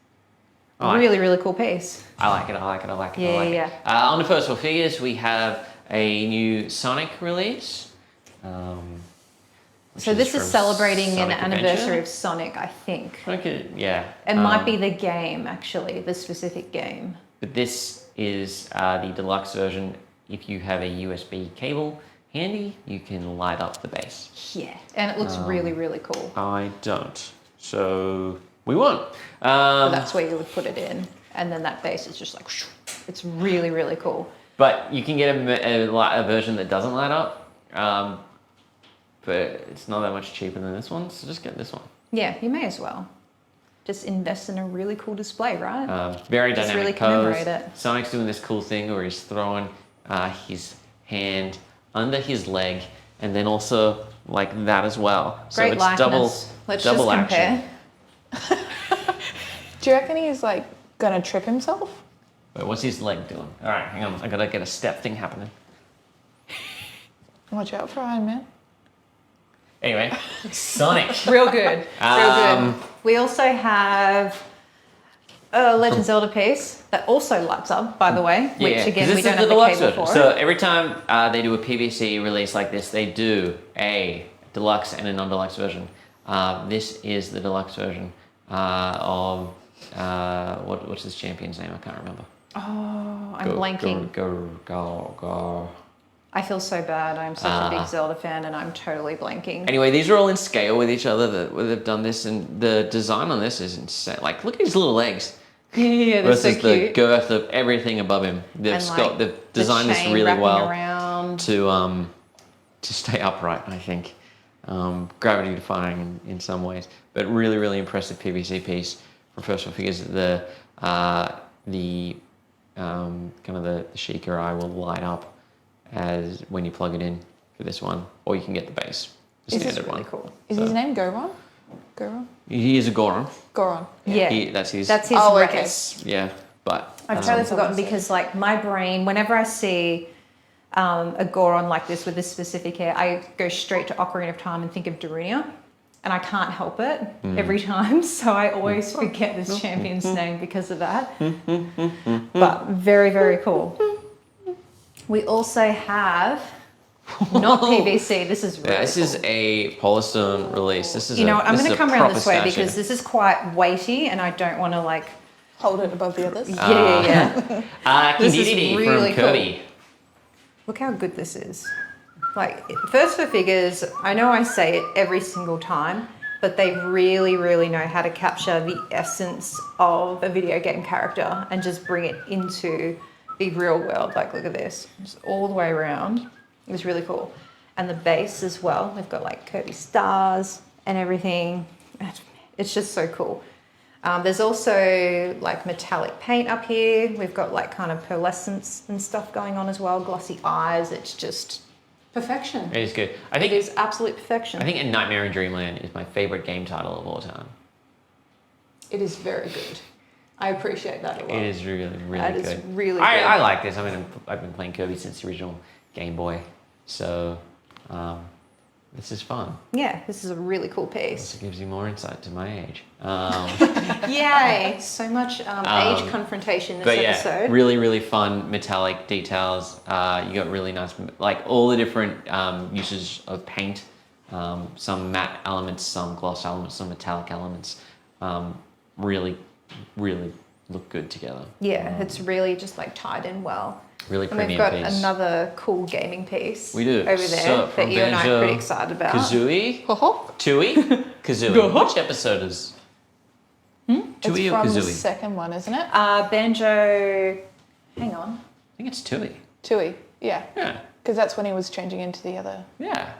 I like Really, really cool piece. I like it. I like it. I like it. I Yeah, like yeah. it. On the Personal Figures, we have a new Sonic release. Which So this is from celebrating an Sonic anniversary Adventure. of Sonic, I think. Okay, yeah. It might be the game, actually, the specific game. But this is the deluxe version. If you have a USB cable handy, you can light up the base. Yeah. And it looks really, really cool. I don't. So we won't. So that's where you would put it in. And then that base is just like, it's really, really cool. But you can get a version that doesn't light up. But it's not that much cheaper than this one, so just get this one. Yeah, you may as well. Just invest in a really cool display, right? Very Just dynamic really pose. commemorate it. Sonic's doing this cool thing where he's throwing his hand under his leg, and then also like that as well. So Great it's likeness. Let's double just action. compare. Do you reckon he's like gonna trip himself? Wait, what's his leg doing? All right, hang on. I gotta get a step thing happening. Watch out for Iron Man. Anyway, Sonic. Real good. Real good. Um, We also have a Legend of Zelda piece that also lights up, by the way, which Yeah, 'cause again, this we is don't the have the deluxe cable version. for. So every time they do a PVC release like this, they do a deluxe and a non-deluxe version. This is the deluxe version of what's this champion's name? I can't remember. Oh, I'm blanking. Go. I feel so bad. I'm such a big Zelda fan and I'm totally blanking. Anyway, these are all in scale with each other. Where they've done this, and the design on this is insane. Like, look at his little legs. Yeah, they're so Versus the cute. girth of everything above him. They've And, like, they've the designed this chain really wrapping well around. to stay upright. I think gravity defying in some ways, but really really impressive PVC piece from Personal Figures. The kind of the shaker eye will light up as when you plug it in for this one, or you can get the base, the This is standard really one. cool. Is his name Goron? Goron? He is a Goron. Goron. Yeah. That's his. That's his Oh, okay. race. Yeah, but I've totally forgotten because, like, my brain, whenever I see a Goron like this with this specific hair, I go straight to Ocarina of Time and think of Darunia, and I can't help it every time. So I always forget this champion's name because of that. But very, very cool. We also have not PVC. This is really this cool. is a Polystone release. This is You know, a, I'm this going is to a come around proper this way statue. because this is quite weighty, and I don't want to like. Hold it above the others. Yeah. This is Kinididi really from Kirby. Look how good this is. Like, first for figures, I know I say it every single time, but they really, really know how to capture the essence of a video game character and just bring it into the real world. Like, look at this, just all the way around. It was really cool. And the base as well. They've got like Kirby stars and everything. It's just so cool. There's also like metallic paint up here. We've got like kind of pearlescence and stuff going on as well. Glossy eyes. It's just perfection. It is good. I It think is absolute perfection. I think A Nightmare in Dreamland is my favorite game title of all time. it is very good. I appreciate that a lot. It is really, really That good. is really good. I like this. I mean, I've been playing Kirby since the original Game Boy, so this is fun. Yeah, this is a really cool This piece. gives you more insight to my age. Yay! So much age confrontation this But yeah, episode. really, really fun metallic details. You got really nice, like all the different uses of paint. Some matte elements, some gloss elements, some metallic elements. Really, really look good together. Yeah, it's really just like tied in well. Really And we've premium got piece. another cool gaming piece We do. over there So, from that you and I are pretty Banjo, excited about. Kazooie, Ho-ho. Tui, Kazooie. Which episode is? It's Tui or from the Kazooie? second one, isn't it? Banjo, hang on. I think it's Tui. Tui. Yeah. Yeah, Because that's when he was changing into the other. yeah.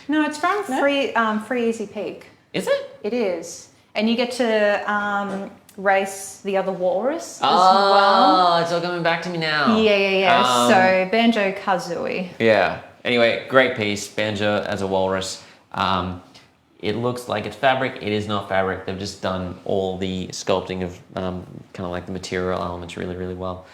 No, it's from No? Free Easy Peak. Is it? It is. And you get to race the other walrus as well. Oh, it's all coming back to me now. Yeah. So Banjo Kazooie. Yeah. Anyway, great piece. Banjo as a walrus. It looks like it's fabric. It is not fabric. They've just done all the sculpting of kind of like the material elements really, really well.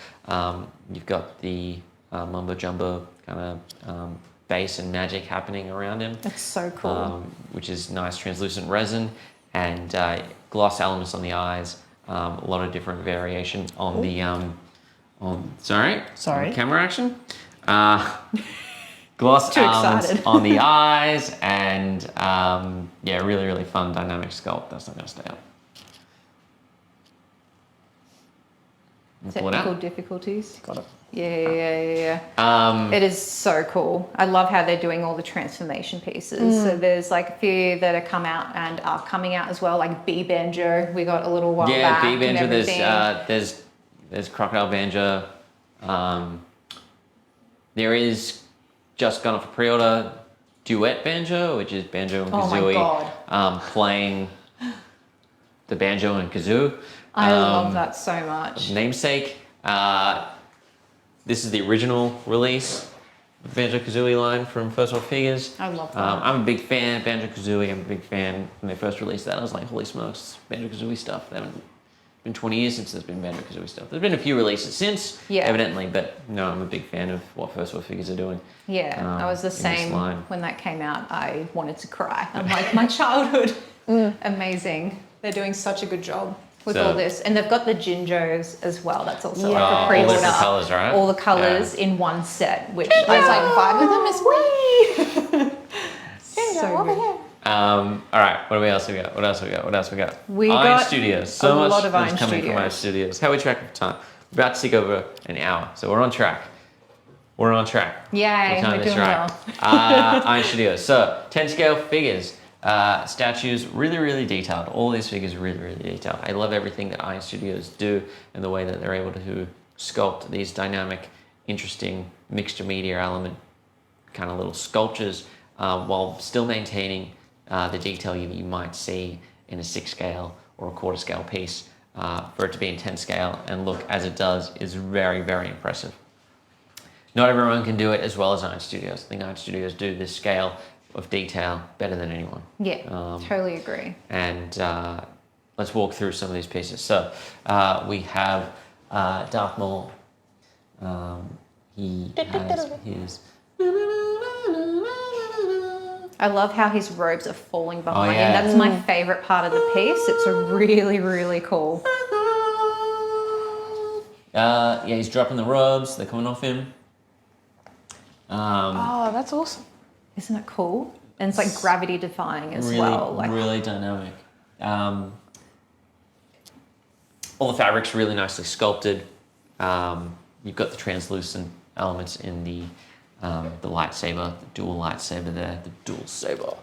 You've got the mumbo jumbo kind of base and magic happening around him. It's so cool. Which is nice translucent resin. and gloss elements on the eyes. A lot of different variation on the sorry camera action. Gloss Too elements excited. on the eyes, and yeah, really, really fun dynamic sculpt. That's not going to stay up. Pull it out. Technical difficulties. Got it. Yeah. It is so cool. I love how they're doing all the transformation pieces. So there's like a few that are come out and are coming out as well, like Bee Banjo. We got a little while Yeah, back. Bee and Banjo. everything. There's Crocodile Banjo. There is just gone off a pre-order Duet Banjo, which is Banjo and Oh my Kazooie playing the banjo and kazoo. I love that so much. Namesake. This is the original release of Banjo Kazooie line from First World Figures. I love that. I'm a big fan of Banjo Kazooie. I'm a big fan when they first released that. I was like, holy smokes, Banjo Kazooie stuff. They haven't been 20 years since there's been Banjo Kazooie stuff. There's been a few releases since, evidently, but no, I'm a big fan of what First World Figures are doing. Yeah, I was the in this same line. when that came out. I wanted to cry. I'm like, my childhood. Amazing. They're doing such a good job with So- all this. And they've got the Jinjos as well. That's also Yeah. like a all pre-order. different colours, right? All the colours in one set, which I was like, 5 of them is great. So over good. here. All right, what else we got? What else we got? We Iron got Studios. a So much lot of is Iron coming from Iron Studios. Studios. How are we tracking for time? We're about to tick over an hour, so we're on track. We're on track. Yay, Time we're is doing right. well. Iron Studios. So 10 scale figures, statues, really, really detailed. All these figures are really, really detailed. I love everything that Iron Studios do and the way that they're able to sculpt these dynamic, interesting mixture media element kind of little sculptures while still maintaining the detail that you might see in a 6 scale or a quarter scale piece. For it to be in 10 scale and look as it does is very, very impressive. Not everyone can do it as well as Iron Studios. I think Iron Studios do this scale of detail better than anyone. Yeah, totally agree. And let's walk through some of these pieces. So we have Darth Maul. He has his... I love how his robes are falling behind yeah. him. That's my favorite part of the piece. It's really, really cool. Yeah, he's dropping the robes. They're coming off him. Oh, that's awesome. Isn't it cool? And it's like gravity defying as really, well. Like, really dynamic. All the fabric's really nicely sculpted. You've got the translucent elements in the lightsaber, the dual lightsaber there, the dual saber.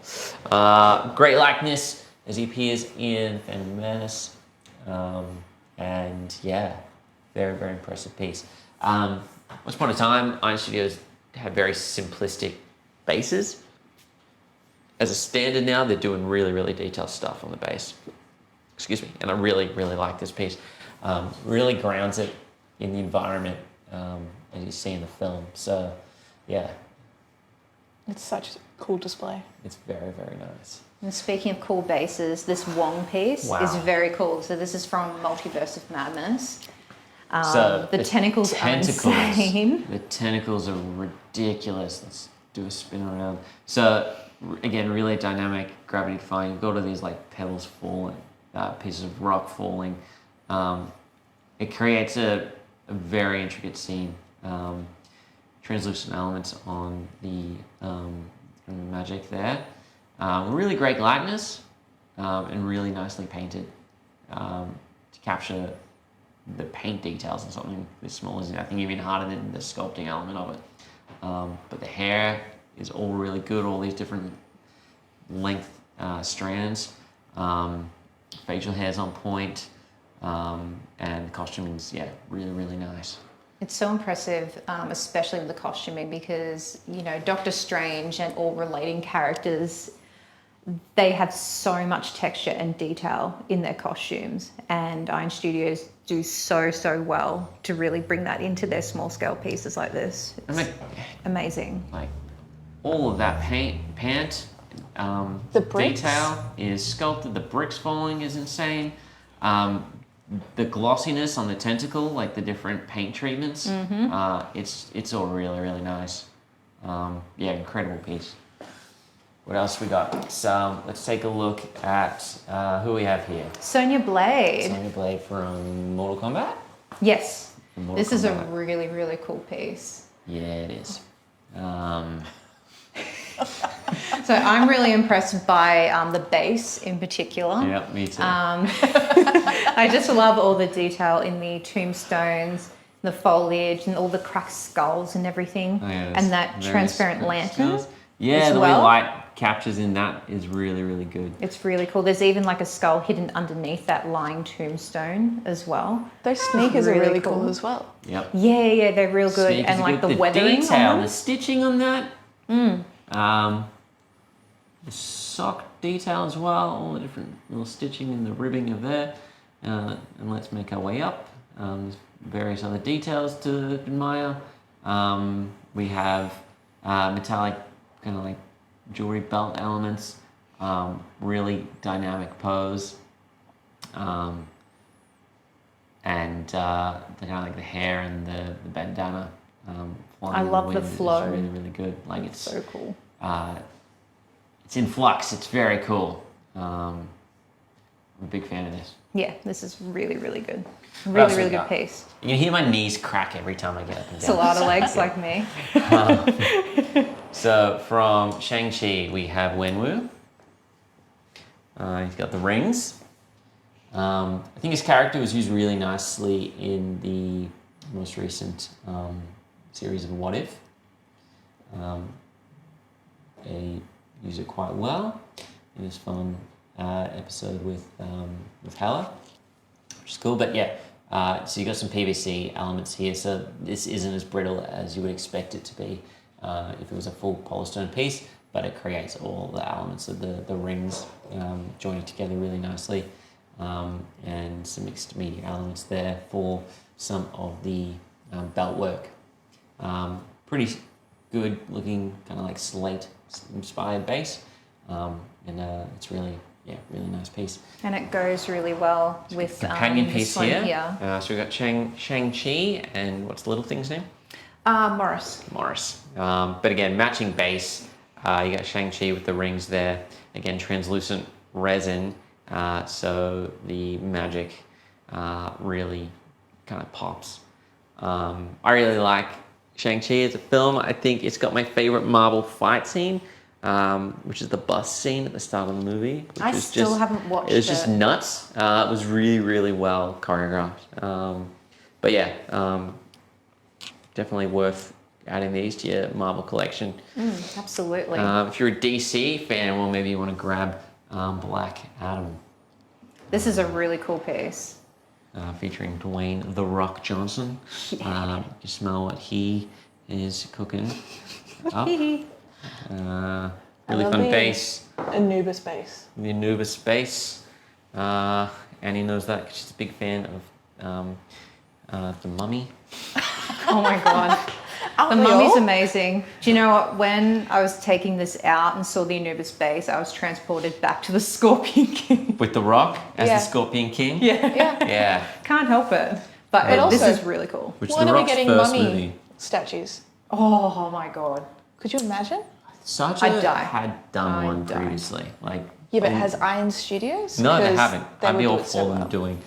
Great likeness as he appears in Phantom Menace. And yeah, very, very impressive piece. Once upon a time, Iron Studios had very simplistic bases. As a standard now, they're doing really, really detailed stuff on the base. Excuse me. And I really, really like this piece. Really grounds it in the environment as you see in the film. So, yeah, It's such a cool display. it's very, very nice. and speaking of cool bases, this Wong piece Wow. is very cool. So this is from Multiverse of Madness. So the tentacles are insane. The tentacles are ridiculous. Let's do a spin around. So again, really dynamic, gravity defying. You've got all these like pebbles falling, pieces of rock falling. It creates a very intricate scene. Translucent elements on the magic there. Really great lightness and really nicely painted to capture the paint details on something this small is, I think, even harder than the sculpting element of it. But the hair is all really good, all these different length strands. Facial hair's on point, and the costuming's, yeah, really, really nice. It's so impressive, especially with the costuming, because, you know, Doctor Strange and all relating characters, they have so much texture and detail in their costumes, and Iron Studios do so well to really bring that into their small scale pieces like this. I It's mean, amazing. like all of that pant The bricks? detail is sculpted. The bricks falling is insane. The glossiness on the tentacle, like the different paint treatments, it's all really, really nice. Yeah, incredible piece. What else we got? So let's take a look at who we have here. Sonya Blade. Sonya Blade from Mortal Kombat. Yes. Mortal This is a Kombat. really, really cool piece. Yeah, it is. So I'm really impressed by the base in particular. Yeah, me too. I just love all the detail in the tombstones, the foliage, and all the cracked skulls and everything, Oh, yeah, and that various transparent lantern. skulls. Yeah, as the well. way light captures in that is really, really good. It's really cool. There's even like a skull hidden underneath that lying tombstone as well. Those sneakers are Really really cool. cool as well. Yep. Yeah, they're real good, Sneakers and are like good. the weathering detail, on the them. stitching on that. The sock detail as well, all the different little stitching and the ribbing of there. And let's make our way up. There's various other details to admire. We have metallic kind of like jewelry belt elements, really dynamic pose. And the kind of like the hair and the bandana. Flying I in love the wind is flow. really, really good. Like it's So cool. it's in flux. It's very cool. I'm a big fan of this. Yeah, this is really, really good. else Really, we really got? good piece. You can hear my knees crack every time I get up and It's a down. lot of legs like me. So from Shang-Chi, we have Wenwu. He's got the rings. I think his character was used really nicely in the most recent series of What If. They use it quite well in this fun episode with Hela, which is cool. But yeah, so you got some PVC elements here. So this isn't as brittle as you would expect it to be if it was a full polystone piece, but it creates all the elements of the rings joining together really nicely, and some mixed media elements there for some of the belt work. Pretty good looking, kind of like slate inspired base, and it's really nice piece. And it goes really well with Companion this piece one here. So we've got Shang-Chi, and what's the little thing's name? Morris. Morris. But again, matching base. You got Shang-Chi with the rings there. Again, translucent resin, so the magic really kind of pops. I really like Shang-Chi as a film. I think it's got my favorite Marvel fight scene, which is the bus scene at the start of the movie. Which I was still just, haven't watched it. Was just it. nuts. It was really, really well choreographed. But yeah, definitely worth adding these to your Marvel collection. Absolutely. If you're a DC fan, well, maybe you want to grab Black Adam, This is a really cool piece. featuring Dwayne "The Rock" Johnson. You smell what he is cooking up. Really love fun the- base. Anubis base. The Anubis base. Annie knows that because she's a big fan of The Mummy. Oh my god. The mummy's amazing. Do you know what? When I was taking this out and saw the Anubis base, I was transported back to the Scorpion King. With The Rock as Yeah. the Scorpion King. Yeah. Yeah. Can't help it. But this also- is really cool. Which is When The are we Rock's getting first mummy movie. statues? Oh my god. Could you imagine? Sacha I'd die. had done I'd one die. previously. Like Yeah, but has Aaaaand Studios? no, they 'Cause haven't. they I'd would be do all it so for them well. doing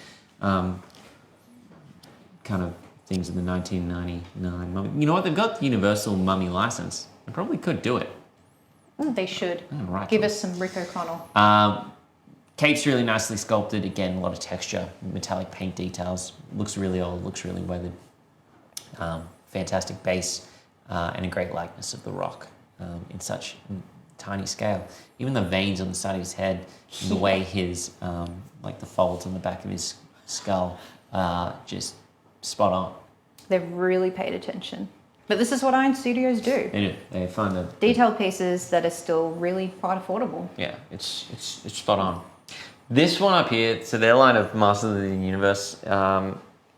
kind of things in the 1999 mummy. You know what? They've got the Universal Mummy license. They probably could do it. They should. Right. Give us some Rick O'Connell. Cape's really nicely sculpted. Again, a lot of texture, metallic paint details. Looks really old. Looks really weathered. Fantastic base and a great likeness of The Rock in such tiny scale. Even the veins on the side of his head, and the way his like the folds on the back of his skull, just spot on. They've really paid attention. But this is what Aaaaand Studios do. They do. They find a Detailed pieces that are still really quite affordable. yeah. It's spot on. This one up here, so their line of Masters of the Universe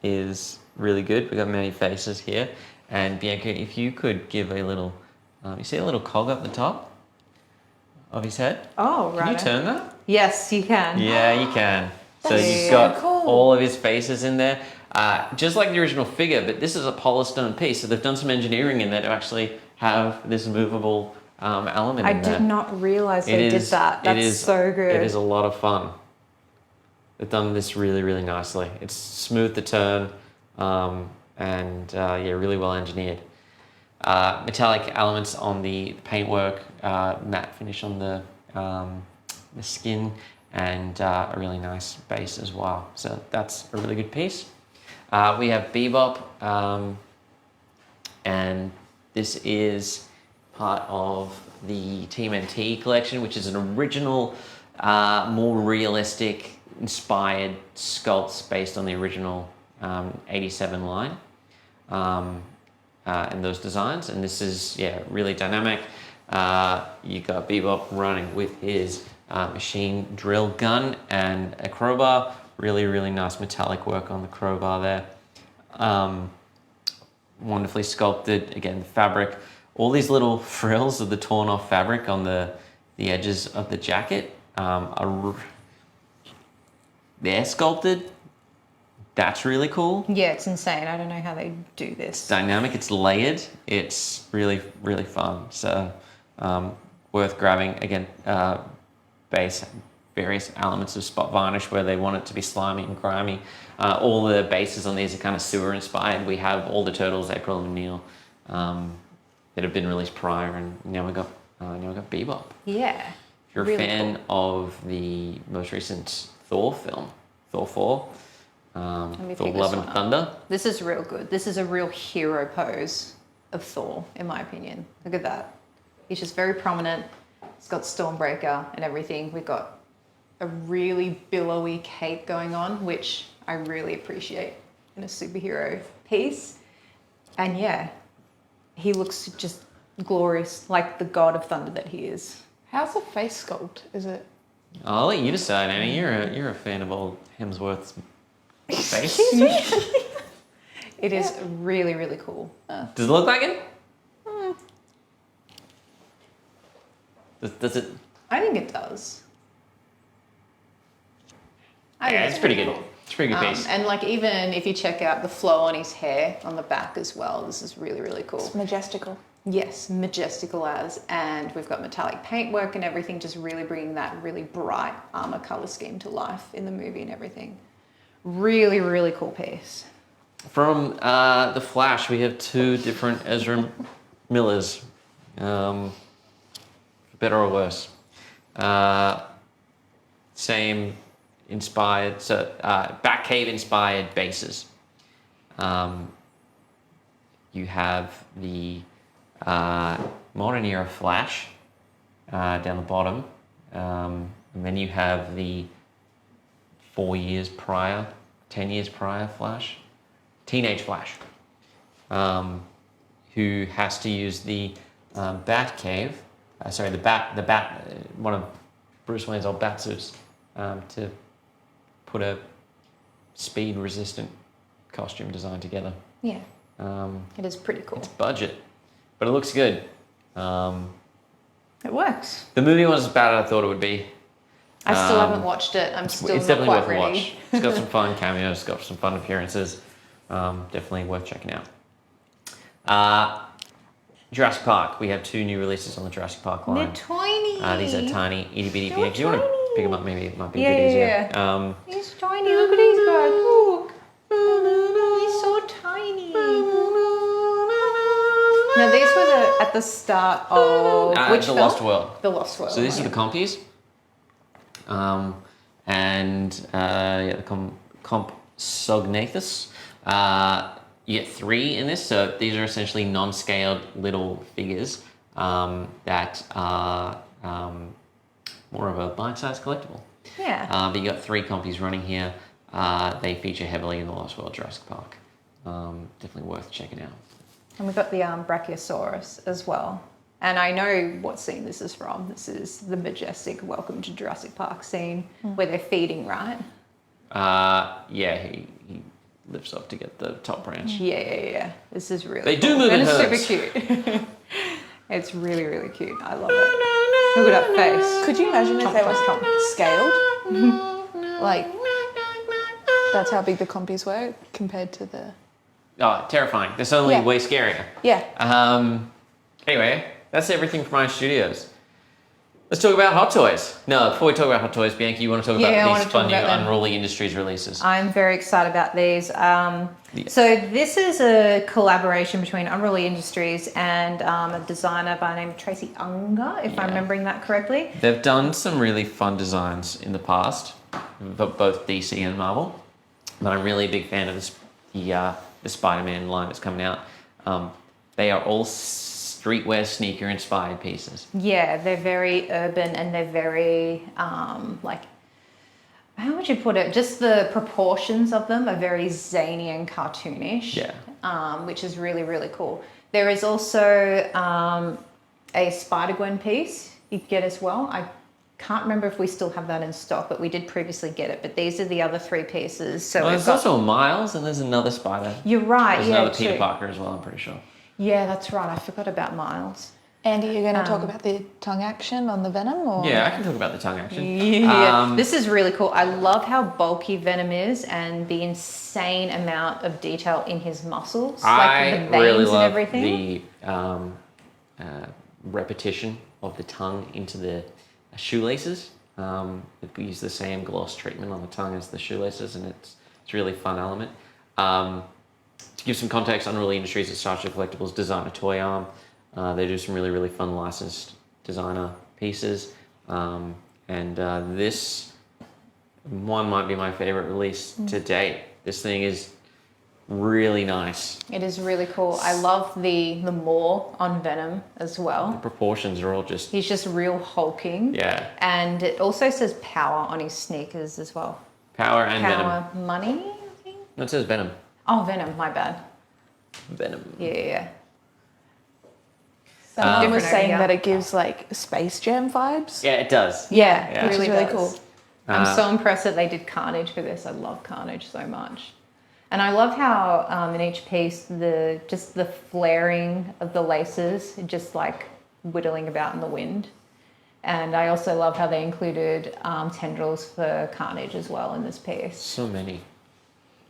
is really good. We got many faces here, and Bianca, if you could give a little, you see a little cog up the top of his head. Oh, right. Can you turn that? Yes, you can. Yeah, you can. So That's you've so got cool. all of his faces in there, just like the original figure, but this is a polystone piece. So they've done some engineering in there to actually have this movable element I in there. did not realize they did that. That's so good. It is a lot of fun. They've done this really, really nicely. It's smooth to turn, and really well engineered. Metallic elements on the paintwork, matte finish on the skin, and a really nice base as well. So that's a really good piece. We have Bebop, and this is part of the TMNT collection, which is an original, more realistic, inspired sculpts based on the original 87 line and those designs. And this is, really dynamic. You got Bebop running with his machine drill gun and a crowbar. Really, really nice metallic work on the crowbar there. Wonderfully sculpted. Again, the fabric. All these little frills of the torn off fabric on the edges of the jacket they're sculpted. That's really cool. Yeah, it's insane. I don't know how they do this. It's dynamic, it's layered, it's really, really fun. So worth grabbing. Again, base, various elements of spot varnish where they want it to be slimy and grimy. All the bases on these are kind of sewer inspired. We have all the turtles, April and Neil, that have been released prior, and now we got Bebop. Yeah. If you're really a fan cool. of the most recent Thor film, Thor 4, me Thor pick Love this and one up. Thunder. This is real good. This is a real hero pose of Thor, in my opinion. Look at that. He's just very prominent. He's got Stormbreaker and everything. We've got a really billowy cape going on, which I really appreciate in a superhero piece. And yeah, he looks just glorious, like the god of thunder that he is. How's the face sculpt? Is it? I'll let you decide, Annie. You're a fan of old Hemsworth's face. It is really, really cool. Does it look like it? Does it? I think it does. I think It's pretty good. It's a pretty good piece. And like even if you check out the flow on his hair on the back as well, this is really, really cool. It's majestical. Yes, majestical as, and we've got metallic paintwork and everything, just really bringing that really bright armor color scheme to life in the movie and everything. Really, really cool piece. From The Flash, we have two different Ezra Millers, for better or worse. Same inspired, so Batcave inspired bases. You have the modern era Flash down the bottom, and then you have the 4 years prior, 10 years prior Flash, teenage Flash, who has to use the Batcave, one of Bruce Wayne's old bat suits, to put a speed resistant costume design together. Yeah, it is pretty cool. It's budget, but it looks good. It works. The movie wasn't as bad as I thought it would be. I still haven't watched it. I'm still It's not definitely quite worth a ready. watch. It's got some fun cameos, it's got some fun appearances. Definitely worth checking out. Jurassic Park. We have two new releases on the Jurassic Park line. They're tiny. These are tiny, itty bitty They're PX. You want to tiny. pick them up? Maybe it might be a Yeah, bit easier. yeah. He's tiny. Look at these guys. Look. He's so tiny. Now these were at the start of which The film? Lost World. The Lost World. So these are yeah. the compies. The Compsognathus. You get 3 in this, so these are essentially non-scaled little figures that are more of a bite-sized collectible. Yeah. But you got 3 compies running here. They feature heavily in the Lost World Jurassic Park. Definitely worth checking out. And we've got the Brachiosaurus as well. And I know what scene this is from. This is the majestic Welcome to Jurassic Park scene where they're feeding, right? He lifts up to get the top branch. Yeah. This is really They do cool. move And in it's herds. super cute. It's really, really cute. I love it. Look at that face. Could you imagine if they were scaled? Like, that's how big the compies were compared to the... Oh, terrifying. They're suddenly Yeah. way scarier. Yeah. Anyway, that's everything from Aaaaand Studios. Let's talk about Hot Toys. No, before we talk about Hot Toys, Bianca, you want to talk Yeah, I about wanna these talk fun new about them. Unruly Industries releases? I'm very excited about these. So this is a collaboration between Unruly Industries and a designer by the name of Tracy Unger, if I'm remembering that correctly. They've done some really fun designs in the past, both DC and Marvel. But I'm really a big fan of the Spider-Man line that's coming out. They are all streetwear sneaker inspired pieces. Yeah, they're very urban and they're very like, how would you put it? Just the proportions of them are very zany and cartoonish. Yeah. Which is really, really cool. There is also a Spider-Gwen piece you get as well. I can't remember if we still have that in stock, but we did previously get it. But these are the other 3 pieces. So Well, we've there's got, also a Miles and there's another Spider. you're right. There's yeah, another Peter true. Parker as well, I'm pretty sure. Yeah, that's right. I forgot about Miles. Andy, you're going to talk about the tongue action on the Venom? Or? Yeah, I can talk about the tongue action. Yeah, this is really cool. I love how bulky Venom is and the insane amount of detail in his muscles, like the veins really and love everything. the repetition of the tongue into the shoelaces. We use the same gloss treatment on the tongue as the shoelaces, and it's a really fun element. To give some context, Unruly Industries is Star Trek Collectibles designer toy arm. They do some really, really fun licensed designer pieces. This one might be my favorite release to date. This thing is really nice. It is really cool. I love the Maw on Venom as The well. proportions are all just, He's just real hulking. yeah. And it also says power on his sneakers as well. Power and Venom. Power money, I think. No, it says Venom. Oh, Venom, my bad. Venom. Yeah. Someone was Different saying area. that it gives like Space Jam vibes. Yeah, it does. Yeah, Yeah. it Which really, is really does. cool. I'm so impressed that they did Carnage for this. I love Carnage so much. And I love how in each piece, the flaring of the laces, just like whittling about in the wind. And I also love how they included tendrils for Carnage as well in this piece. So many.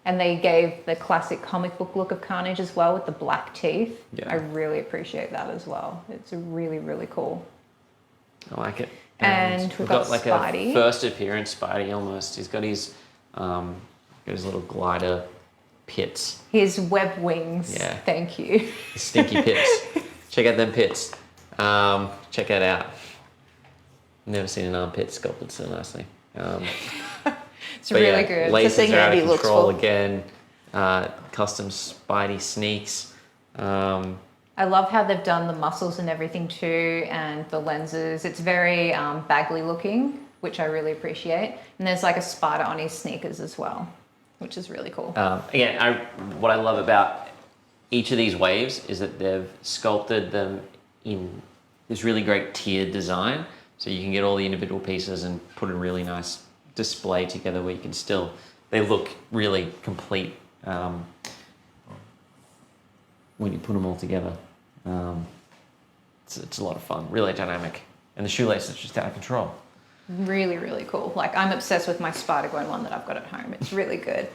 And they gave the classic comic book look of Carnage as well with the black teeth. Yeah. I really appreciate that as well. It's really, really cool. I like it. And we've got like Spidey. a first appearance Spidey almost. He's got his little glider pits, His web wings. Yeah. Thank you. his stinky pits. Check out them pits. Check that out. Never seen an armpit sculpted so nicely. It's really good. Lasers thing are out of Andy looks control for. again. Custom Spidey sneaks. I love how they've done the muscles and everything too, and the lenses. It's very Bagley looking, which I really appreciate. And there's like a spider on his sneakers as well, which is really cool. Again, what I love about each of these waves is that they've sculpted them in this really great tiered design. So you can get all the individual pieces and put a really nice display together where you can still, they look really complete when you put them all together. It's a lot of fun, really dynamic. And the shoelace is just out of control. Really, really cool. Like, I'm obsessed with my Spider-Gwen one that I've got at home. It's really good.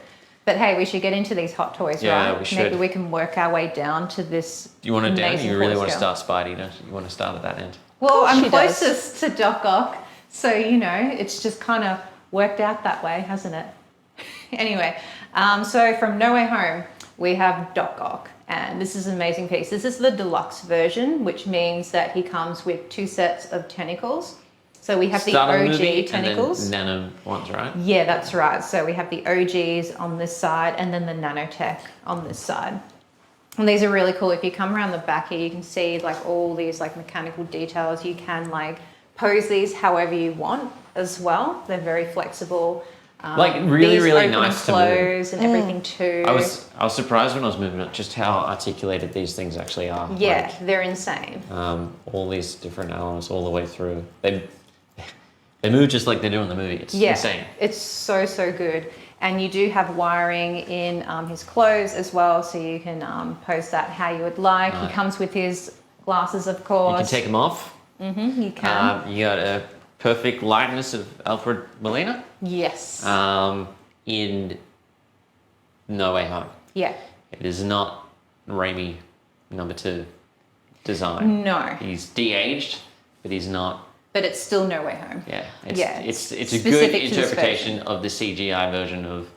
But hey, we should get into these hot toys, Yeah, right? we should. Maybe we can work our way down to this. Do you want to down? amazing You really toy want to scale. start Spidey, don't you? You want to start at that end. Well, I'm she does. closest to Doc Ock, so you know, it's just kind of worked out that way, hasn't it? Anyway, so from No Way Home, we have Doc Ock, and this is an amazing piece. This is the deluxe version, which means that he comes with 2 sets of tentacles. So we have Start the of OG movie tentacles. and then nano ones, right? Yeah, that's right. So we have the OGs on this side and then the nanotech on this side. And these are really cool. If you come around the back here, you can see like all these like mechanical details. You can like pose these however you want as well. They're very flexible. Like, really, these really open nice to and move. close and everything too. I was surprised when I was moving it just how articulated these things actually are. Yeah, they're insane. Like, all these different elements all the way through. They move just like they do in the movie. It's insane. It's so, so good. And you do have wiring in his clothes as well, so you can pose that how you would like. Right. He comes with his glasses, of You course. can take them off. You can. You got a perfect likeness of Alfred Molina Yes. in No Way Home. Yeah. It is not Raimi #2. design. No. He's de-aged, but he's not. But it's still No Way Home. Yeah, it's a good specific to this interpretation version. of the CGI version of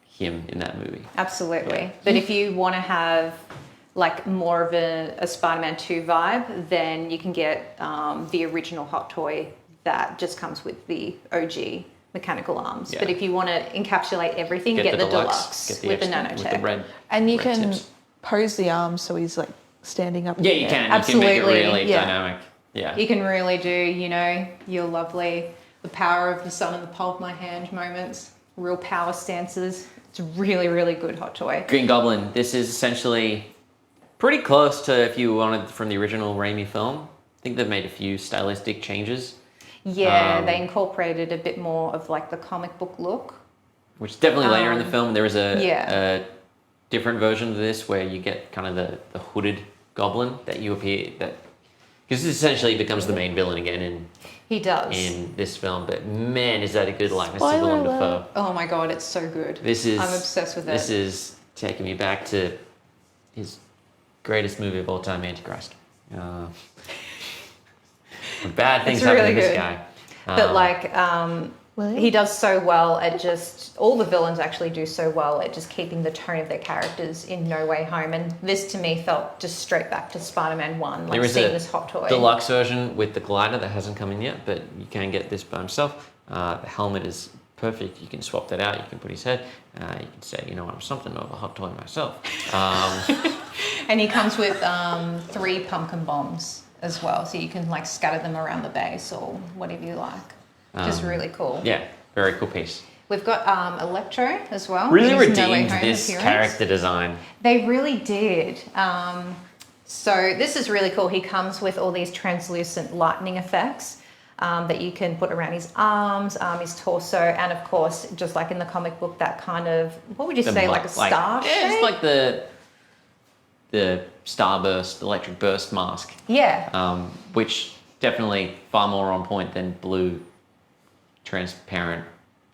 him in that movie. Absolutely. Yeah. But if you want to have like more of a Spider-Man 2 vibe, then you can get the original hot toy that just comes with the OG mechanical arms. Yeah. But if you want to encapsulate everything, get the deluxe get the with the extra- nanotech. with the red. And you red can tips. pose the arms so he's like standing up. in Yeah, the you air. can. Absolutely, You can make it really yeah. dynamic. Yeah. You can really do, you know, your lovely, the power of the sun in the palm of my hand moments, real power stances. It's a really, really good hot toy. Green Goblin. This is essentially pretty close to if you wanted from the original Raimi film. I think they've made a few stylistic changes, Yeah, they incorporated a bit more of like the comic book look. which is definitely later in the film. There is yeah. a different version of this where you get kind of the hooded goblin that you appear that because this essentially becomes the main villain again He does. in this film. But man, is that a good likeness to Spoiler Willem alert. Dafoe. Oh my god, it's so good. This is I'm obsessed with This it. is taking me back to his greatest movie of all time, Antichrist. Bad things It's happen really to this good. guy. But like, William? he does so well at just, all the villains actually do so well at just keeping the tone of their characters in No Way Home. And this to me felt just straight back to Spider-Man 1, like There is seeing a this hot toy. deluxe version with the glider that hasn't come in yet, but you can get this by himself. The helmet is perfect. You can swap that out. You can put his head. You can say, you know, I'm something of a hot toy myself. And he comes with 3 pumpkin bombs as well. So you can like scatter them around the base or whatever you like. Just really cool. Yeah, very cool piece. We've got Electro as well. Really in his No Way redeemed Home this appearance. character design. They really did. So this is really cool. He comes with all these translucent lightning effects that you can put around his arms, his torso, and of course, just like in the comic book, that kind of, what would you say, like a star Yeah, shape? it's like the starburst, electric burst mask. Yeah. Which definitely far more on point than blue, transparent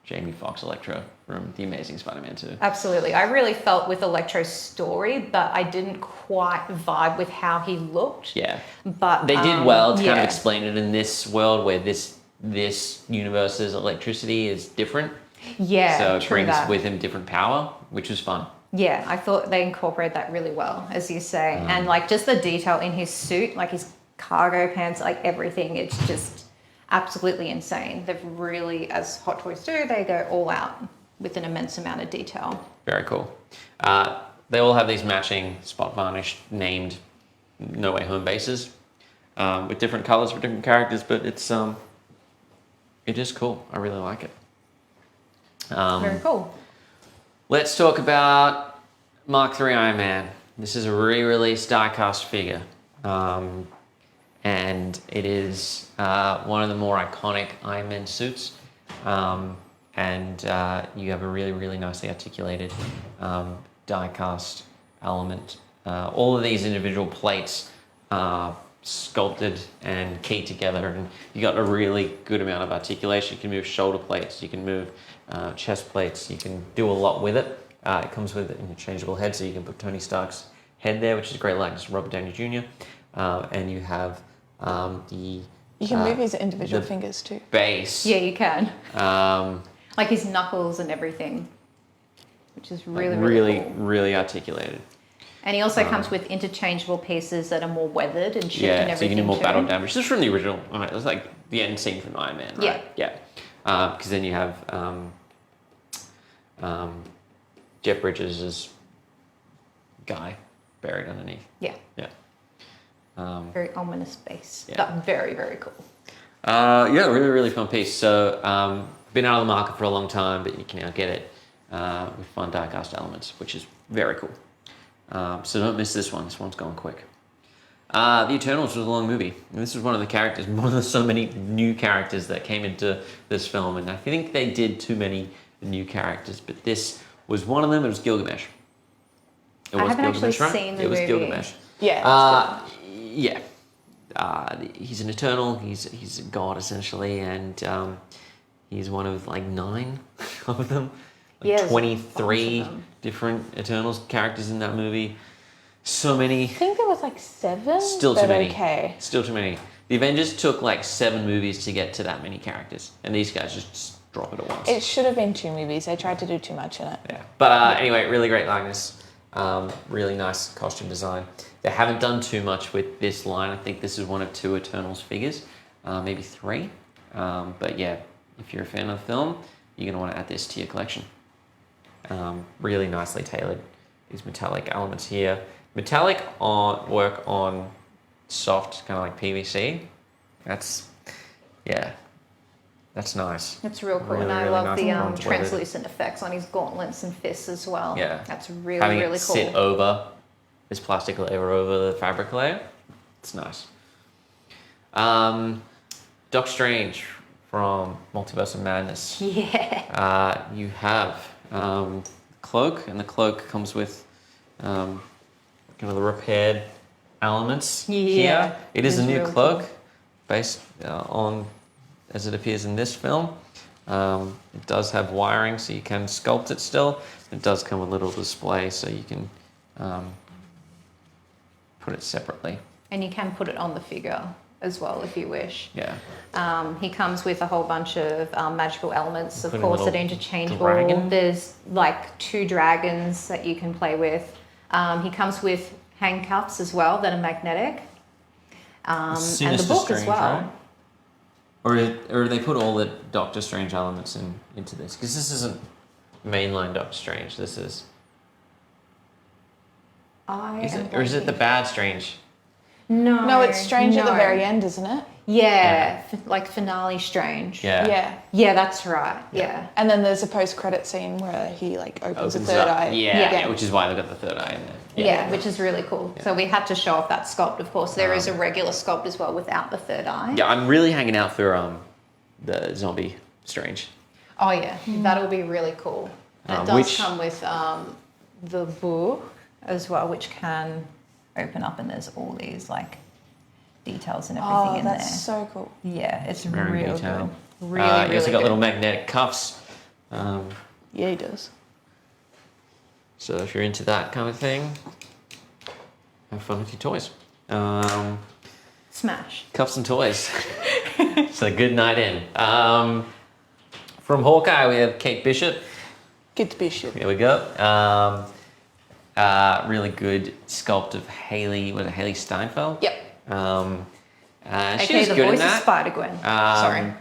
Jamie Foxx Electro from The Amazing Spider-Man 2. Absolutely. I really felt with Electro's story, but I didn't quite vibe with how he looked. Yeah. But They did well to kind yeah. of explain it in this world where this universe's electricity is different. Yeah, So it true brings that. with him different power, which was fun. Yeah, I thought they incorporated that really well, as you say. And like just the detail in his suit, like his cargo pants, like everything, it's just absolutely insane. They've really, as Hot Toys do, they go all out with an immense amount of detail. Very cool. They all have these matching spot varnish named No Way Home bases with different colors for different characters, but it is cool. I really like it. Very cool. Let's talk about Mark III Iron Man. This is a re-released die-cast figure. And it is one of the more iconic Iron Man suits. And you have a really, really nicely articulated die-cast element. All of these individual plates are sculpted and keyed together, and you got a really good amount of articulation. You can move shoulder plates, you can move chest plates, you can do a lot with it. It comes with an interchangeable head, so you can put Tony Stark's head there, which is great likeness to Robert Downey Jr. And you have the You can move his individual the fingers too. base. Yeah, you can. Um, Like his knuckles and everything, which is really, like really cool. really articulated. And he also comes with interchangeable pieces that are more weathered and chipped and Yeah, so everything you can do more too. battle damage. This is from the original. It was like the end scene from Iron Man, right? Yeah. Yeah. Because then you have Jeff Bridges' guy buried underneath. Yeah, Yeah. very ominous base, Yeah. but very, very cool. Yeah, really, really fun piece. So, been out of the market for a long time, but you can now get it with fun die-cast elements, which is very cool. So don't miss this one. This one's going quick. The Eternals was a long movie. And this was one of the characters, one of so many new characters that came into this film. And I think they did too many new characters, but this was one of them. It was Gilgamesh. It I was haven't actually Gilgamesh, right? seen the It was movie. Gilgamesh. Yeah. Yeah. He's an Eternal. He's a god essentially, and he's one of like 9 of them. Like Yeah, there's a 23 bunch of them. different Eternals characters in that movie. So many. I think there was like 7. Still but too many. Okay. Still too many. The Avengers took like 7 movies to get to that many characters, and these guys just drop it at once. It should have been 2 movies. They tried to do too much in it. Yeah. But anyway, really great likeness. Really nice costume design. They haven't done too much with this line. I think this is one of 2 Eternals figures, maybe 3. But yeah, if you're a fan of the film, you're going to want to add this to your collection. Really nicely tailored. These metallic elements here. Metallic work on soft, kind of like PVC. That's nice. It's real cool, Really, and I really love nice the bronze weathered. translucent effects on his gauntlets and fists as well. Yeah. That's really, Having really it cool. sit over this plastic layer over the fabric layer, it's nice. Doc Strange from Multiverse of Madness. Yeah. You have cloak, and the cloak comes with kind of the repaired elements here. It is a new really cloak cool. based on as it appears in this film. It does have wiring, so you can sculpt it still. It does come with a little display, so you can put it separately. And you can put it on the figure as well if you wish. Yeah. He comes with a whole bunch of magical elements, of Including course, little that are interchangeable. dragon. There's like 2 dragons that you can play with. He comes with handcuffs as well that are magnetic. And the Sinister book Strange, as well. right? Or they put all the Doctor Strange elements into this? Because this isn't mainline Doctor Strange. This is... Or is it the bad Strange? No. No, it's Strange at the no. very end, isn't it? Yeah, like finale Strange. Yeah. Yeah. Yeah, that's right. Yeah. And then there's a post-credit scene where he like opens a Opens third up. eye. Yeah, which is why they've got the third eye in there. Yeah, which is really cool. So we had to show off that sculpt, of course. There is a regular sculpt as well without the third eye. Yeah, I'm really hanging out for the zombie Strange. Oh yeah, that'll be really cool. It does which- come with the book as well, which can open up, and there's all these like details and everything Oh, in that's there. so cool. Yeah, it's Very real detailed. good. Really, really you also got good. little magnetic cuffs. Yeah, he does. So if you're into that kind of thing, have fun with your toys. Smash. Cuffs and toys. It's a good night in. From Hawkeye, we have Kate Bishop. Good Bishop. Here we go. Really good sculpt of Haley. Was it Haley Steinfeld? Yep. She Okay, was the good in voice that. of Spider-Gwen. Sorry.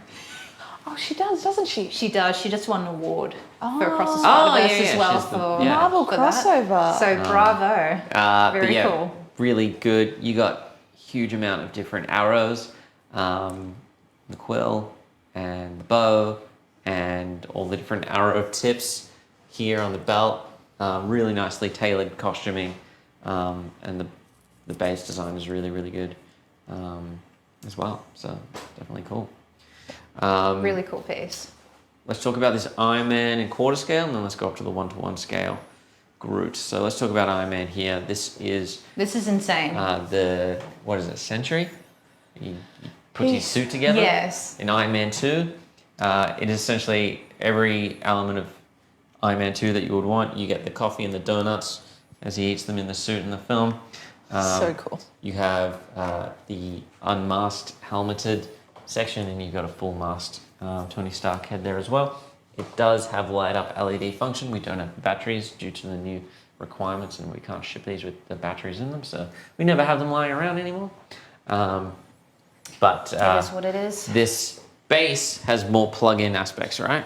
Oh, she does, doesn't she? She does. She just won an award for Across the Oh, Spider-Verse yeah, as yeah, well she's the- for yeah. Marvel for that. crossover. So bravo. But Very yeah, cool. really good. You got huge amount of different arrows, the quill and the bow, and all the different arrow tips here on the belt. Really nicely tailored costuming, and the base design is really, really good as well. So definitely cool. Really cool piece. Let's talk about this Iron Man in quarter scale, and then let's go up to the 1-to-1 scale Groot. So let's talk about Iron Man here. This is insane. what is it, Century? He puts his suit together. Yes. In Iron Man 2. It is essentially every element of Iron Man 2 that you would want. You get the coffee and the donuts as he eats them in the suit in the film. So cool. You have the unmasked, helmeted section, and you've got a full masked Tony Stark head there as well. It does have light up LED function. We don't have batteries due to the new requirements, and we can't ship these with the batteries in them, so we never have them lying around anymore. But It is what it is. this base has more plug-in aspects, right?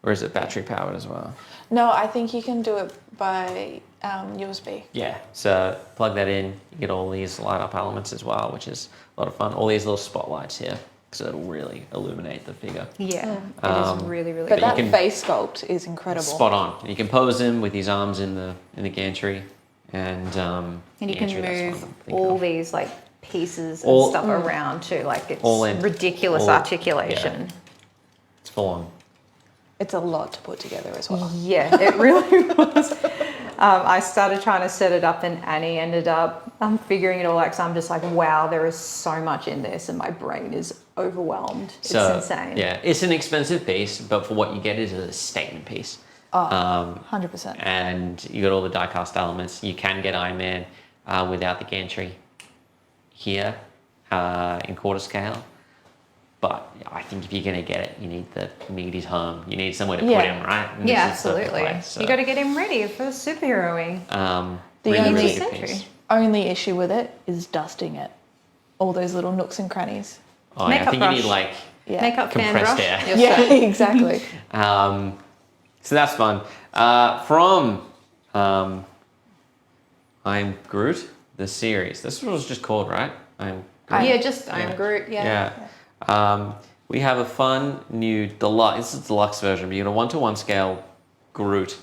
Or is it battery powered as well? No, I think you can do it by USB. Yeah, so plug that in, you get all these light up elements as well, which is a lot of fun. All these little spotlights here, so it'll really illuminate the figure. Yeah, it is really, really But cool. that you can- face sculpt is incredible. Spot on. You can pose him with his arms in the gantry, and And you the can gantry, that's what move I'm thinking all of. these like pieces and All- stuff around too. Like it's All in. ridiculous All- articulation. It's full on. It's a lot to put together as well. Yeah, it really was. I started trying to set it up, and Annie ended up figuring it all out. 'Cause I'm just like, wow, there is so much in this, and my brain is overwhelmed. So, it's insane. Yeah, it's an expensive piece, but for what you get, it is a statement piece. Oh, 100%. And you got all the die-cast elements. You can get Iron Man without the gantry here in quarter scale. But I think if you're going to get it, you need his home. You need somewhere to put him, right? And Yeah, this is the perfect absolutely. place, so, You got to get him ready for superheroing. The really, only- really good Century. piece. Only issue with it is dusting it. All those little nooks and crannies. Oh, yeah, I Makeup think you need brush. like Yeah. Makeup fan compressed brush. air. You're Yeah, set. exactly. So that's fun. From I'm Groot, the series. This was just called, right? I'm Groot. Yeah, just I'm Groot. Yeah. We have a fun new deluxe. This is the deluxe version, but you get a 1-to-1 scale Groot.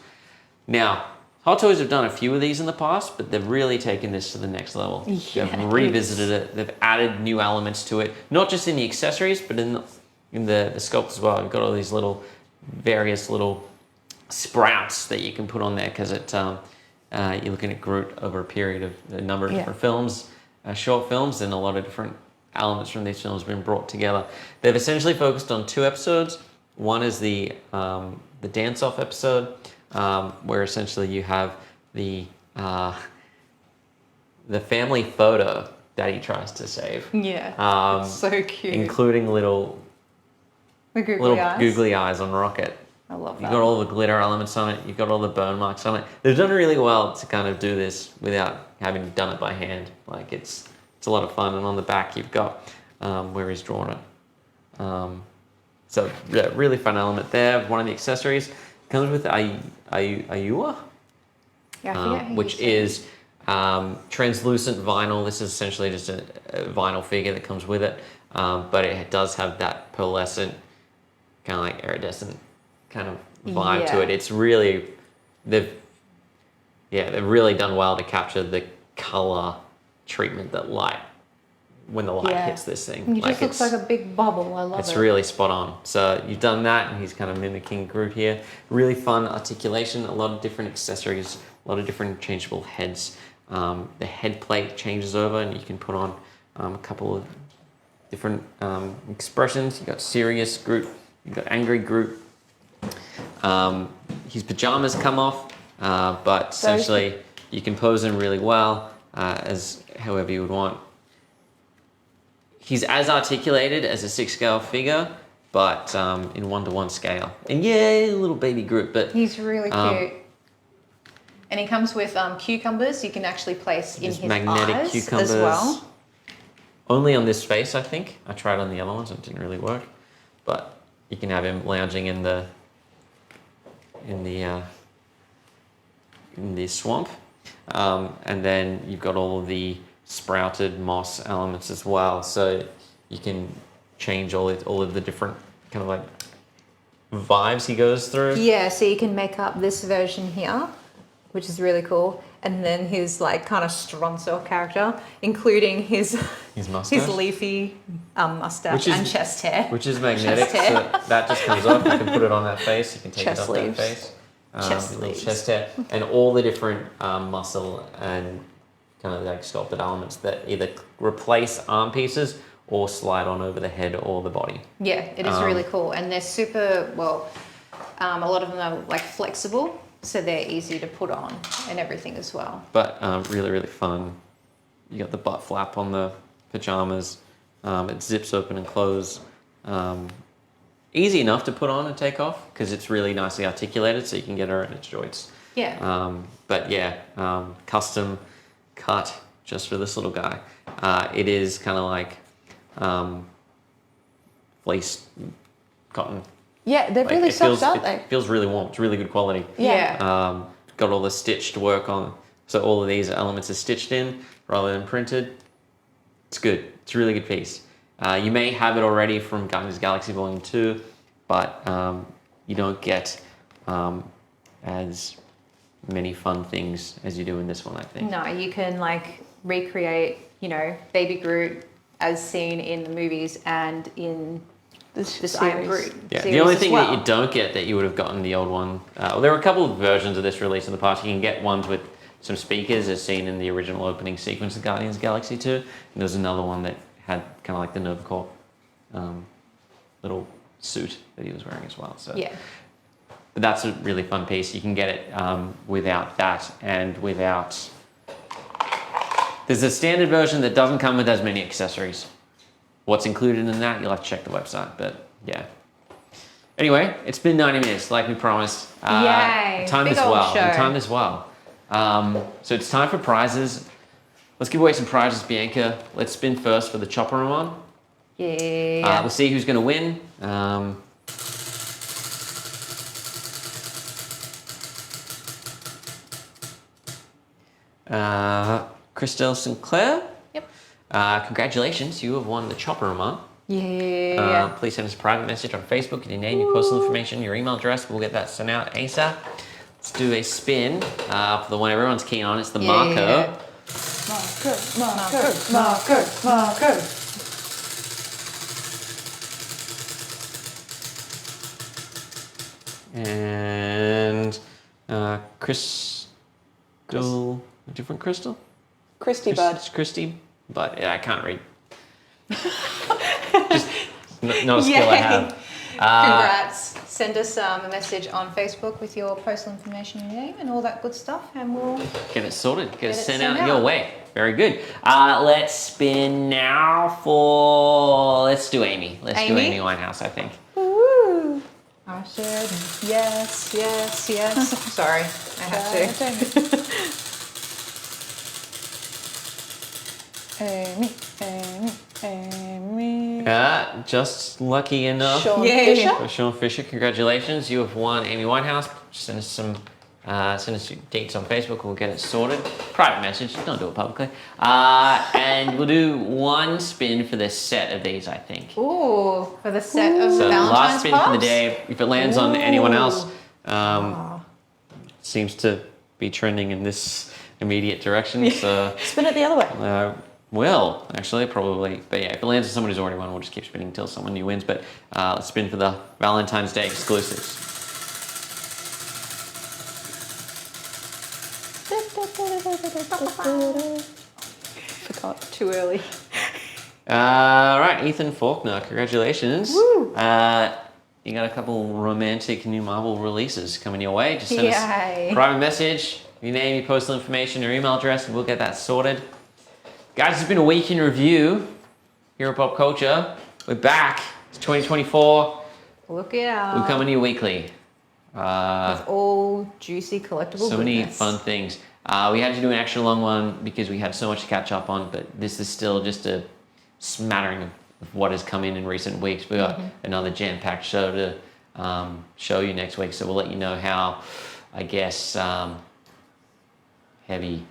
Now, Hot Toys have done a few of these in the past, but they've really taken this to the next level. Yeah, They've revisited it. They've added new elements to it, not just in the accessories, but in the sculpt as well. You've got all these various little sprouts that you can put on there because you're looking at Groot over a period of a number of different films, short films, and a lot of different elements from these films have been brought together. They've essentially focused on 2 episodes. One is the dance-off episode, where essentially you have the family photo that he tries to save. Yeah. It's so cute. Including little googly eyes on Rocket. I love that. You've got all the glitter elements on it. You've got all the burn marks on it. They've done really well to kind of do this without having done it by hand. Like it's a lot of fun. And on the back you've got where he's drawn it. So yeah, really fun element there. One of the accessories comes with Ayua, Yeah, I forget who which you said. is translucent vinyl. This is essentially just a vinyl figure that comes with it, but it does have that pearlescent, kind of like iridescent kind of vibe to Yeah. it. It's really they've really done well to capture the color treatment that light when the light Yeah. hits this thing. It just looks like a big bubble. I love It's it. really spot on. So you've done that, and he's kind of mimicking Groot here. Really fun articulation, a lot of different accessories, a lot of different changeable heads. The head plate changes over, and you can put on a couple of different expressions. You've got serious Groot, you've got angry Groot. His pajamas come off, but essentially you can pose him really well, as however you would want. He's as articulated as a 6-scale figure, but in 1-to-1 scale. And yeah, little baby Groot, but He's really cute. And he comes with cucumbers you can actually place in there's his magnetic eyes cucumbers. as well. Only on this face, I think. I tried on the other ones, it didn't really work. But you can have him lounging in the swamp, and then you've got all of the sprouted moss elements as well. So you can change all of the different kind of like vibes he goes through. Yeah, so you can make up this version here, which is really cool. And then his like kind of Stronzo character, including his mustache? leafy mustache and chest hair. Which is magnetic, Chest hair. so that just comes off. You can put it on that face. You can take Chest it off sleeves. that face. Chest little sleeves. chest hair, and all the different muscle and kind of like sculpted elements that either replace arm pieces or slide on over the head or the body. Yeah, it is really cool. And they're super, well, a lot of them are like flexible, so they're easy to put on and everything as well. But really, really fun. You got the butt flap on the pajamas. It zips open and close. Easy enough to put on and take off because it's really nicely articulated, so you can get her in its joints. Yeah. But yeah, custom cut just for this little guy. It is kind of like fleece cotton. Yeah, they're Like, really it soft, feels, aren't it they? feels really warm. It's really good quality. Yeah. Got all the stitched work on, so all of these elements are stitched in rather than printed. It's good. It's a really good piece. You may have it already from Guardians of the Galaxy Volume 2, but you don't get as many fun things as you do in this one, I think. No, you can like recreate, Baby Groot as seen in the movies and in this I Am Groot Yeah, series the only as thing well. that you don't get that you would have gotten the old one, there were a couple of versions of this released in the past. You can get ones with some speakers as seen in the original opening sequence of Guardians of the Galaxy 2. And there's another one that had kind of like the Nova Corps little suit that he was wearing as well. So Yeah. But that's a really fun piece. You can get it without that and without... There's a standard version that doesn't come with as many accessories. What's included in that, you'll have to check the website, but yeah. Anyway, it's been 90 minutes, like we promised. Yay, Timed big as old well. show. We timed as well. So it's time for prizes. Let's give away some prizes, Bianca. Let's spin first for the chopper Aaaaand. Yeah. We'll see who's going to win. Christelle Sinclair. Yep. Congratulations, you have won the chopper Aaaaand. Yeah. Please send us a private message on Facebook with your name, your personal information, your email address. We'll get that sent out ASAP. Let's do a spin for the one everyone's keen on. It's the Marco. Marco. And Crystal, a different Crystal? Christy Bud. Christy, but yeah, I can't read. Just not a skill I have. Congrats. Send us a message on Facebook with your personal information and name and all that good stuff, and we'll Get it sorted. Get it sent sent out your way. Very good. Let's spin now for... Let's do Amy. Let's do Amy? Amy Winehouse, I think. Woo! I said yes. Sorry, I have to. Amy. Just lucky enough. Sean Yeah. Fisher. For Sean Fisher, congratulations. You have won Amy Winehouse. Send us some your dates on Facebook. We'll get it sorted. Private message. Don't do it publicly. And we'll do one spin for the set of these, I think. Ooh, for the set of So Valentine's last spin for the pops? day. If it lands on anyone else, Aw. seems to be trending in this immediate direction. So, Spin it the other way. well, actually, probably. But yeah, if it lands on someone who's already won, we'll just keep spinning until someone new wins. But let's spin for the Valentine's Day exclusives. Forgot. Too early. All right, Ethan Faulkner, congratulations. Woo! You got a couple romantic new Marvel releases coming your way. Just send us Yay. a private message, your name, your postal information, your email address, and we'll get that sorted. Guys, it's been a week in review here at Popcultcha. We're back. It's 2024. Look out. We're coming to you weekly. With all juicy collectible So many goodness. fun things. We had to do an extra long one because we had so much to catch up on, but this is still just a smattering of what has come in recent weeks. We got another jam-packed show to show you next week, so we'll let you know how, I guess, heavy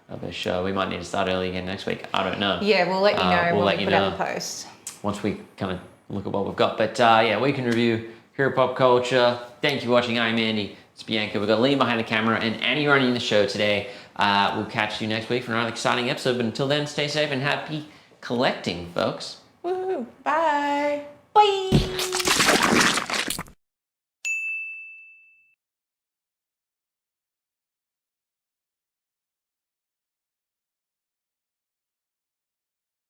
of a show. We might need to start early again next week. I don't know. Yeah, we'll let you know we'll when let we you put out know. the post. Once we kind of look at what we've got. But yeah, week in review here at Popcultcha. Thank you for watching. I'm Andy. It's Bianca. We've got Liam behind the camera and Annie running the show today. We'll catch you next week for another exciting episode. But until then, stay safe and happy collecting, folks. Woo. Bye. Bye.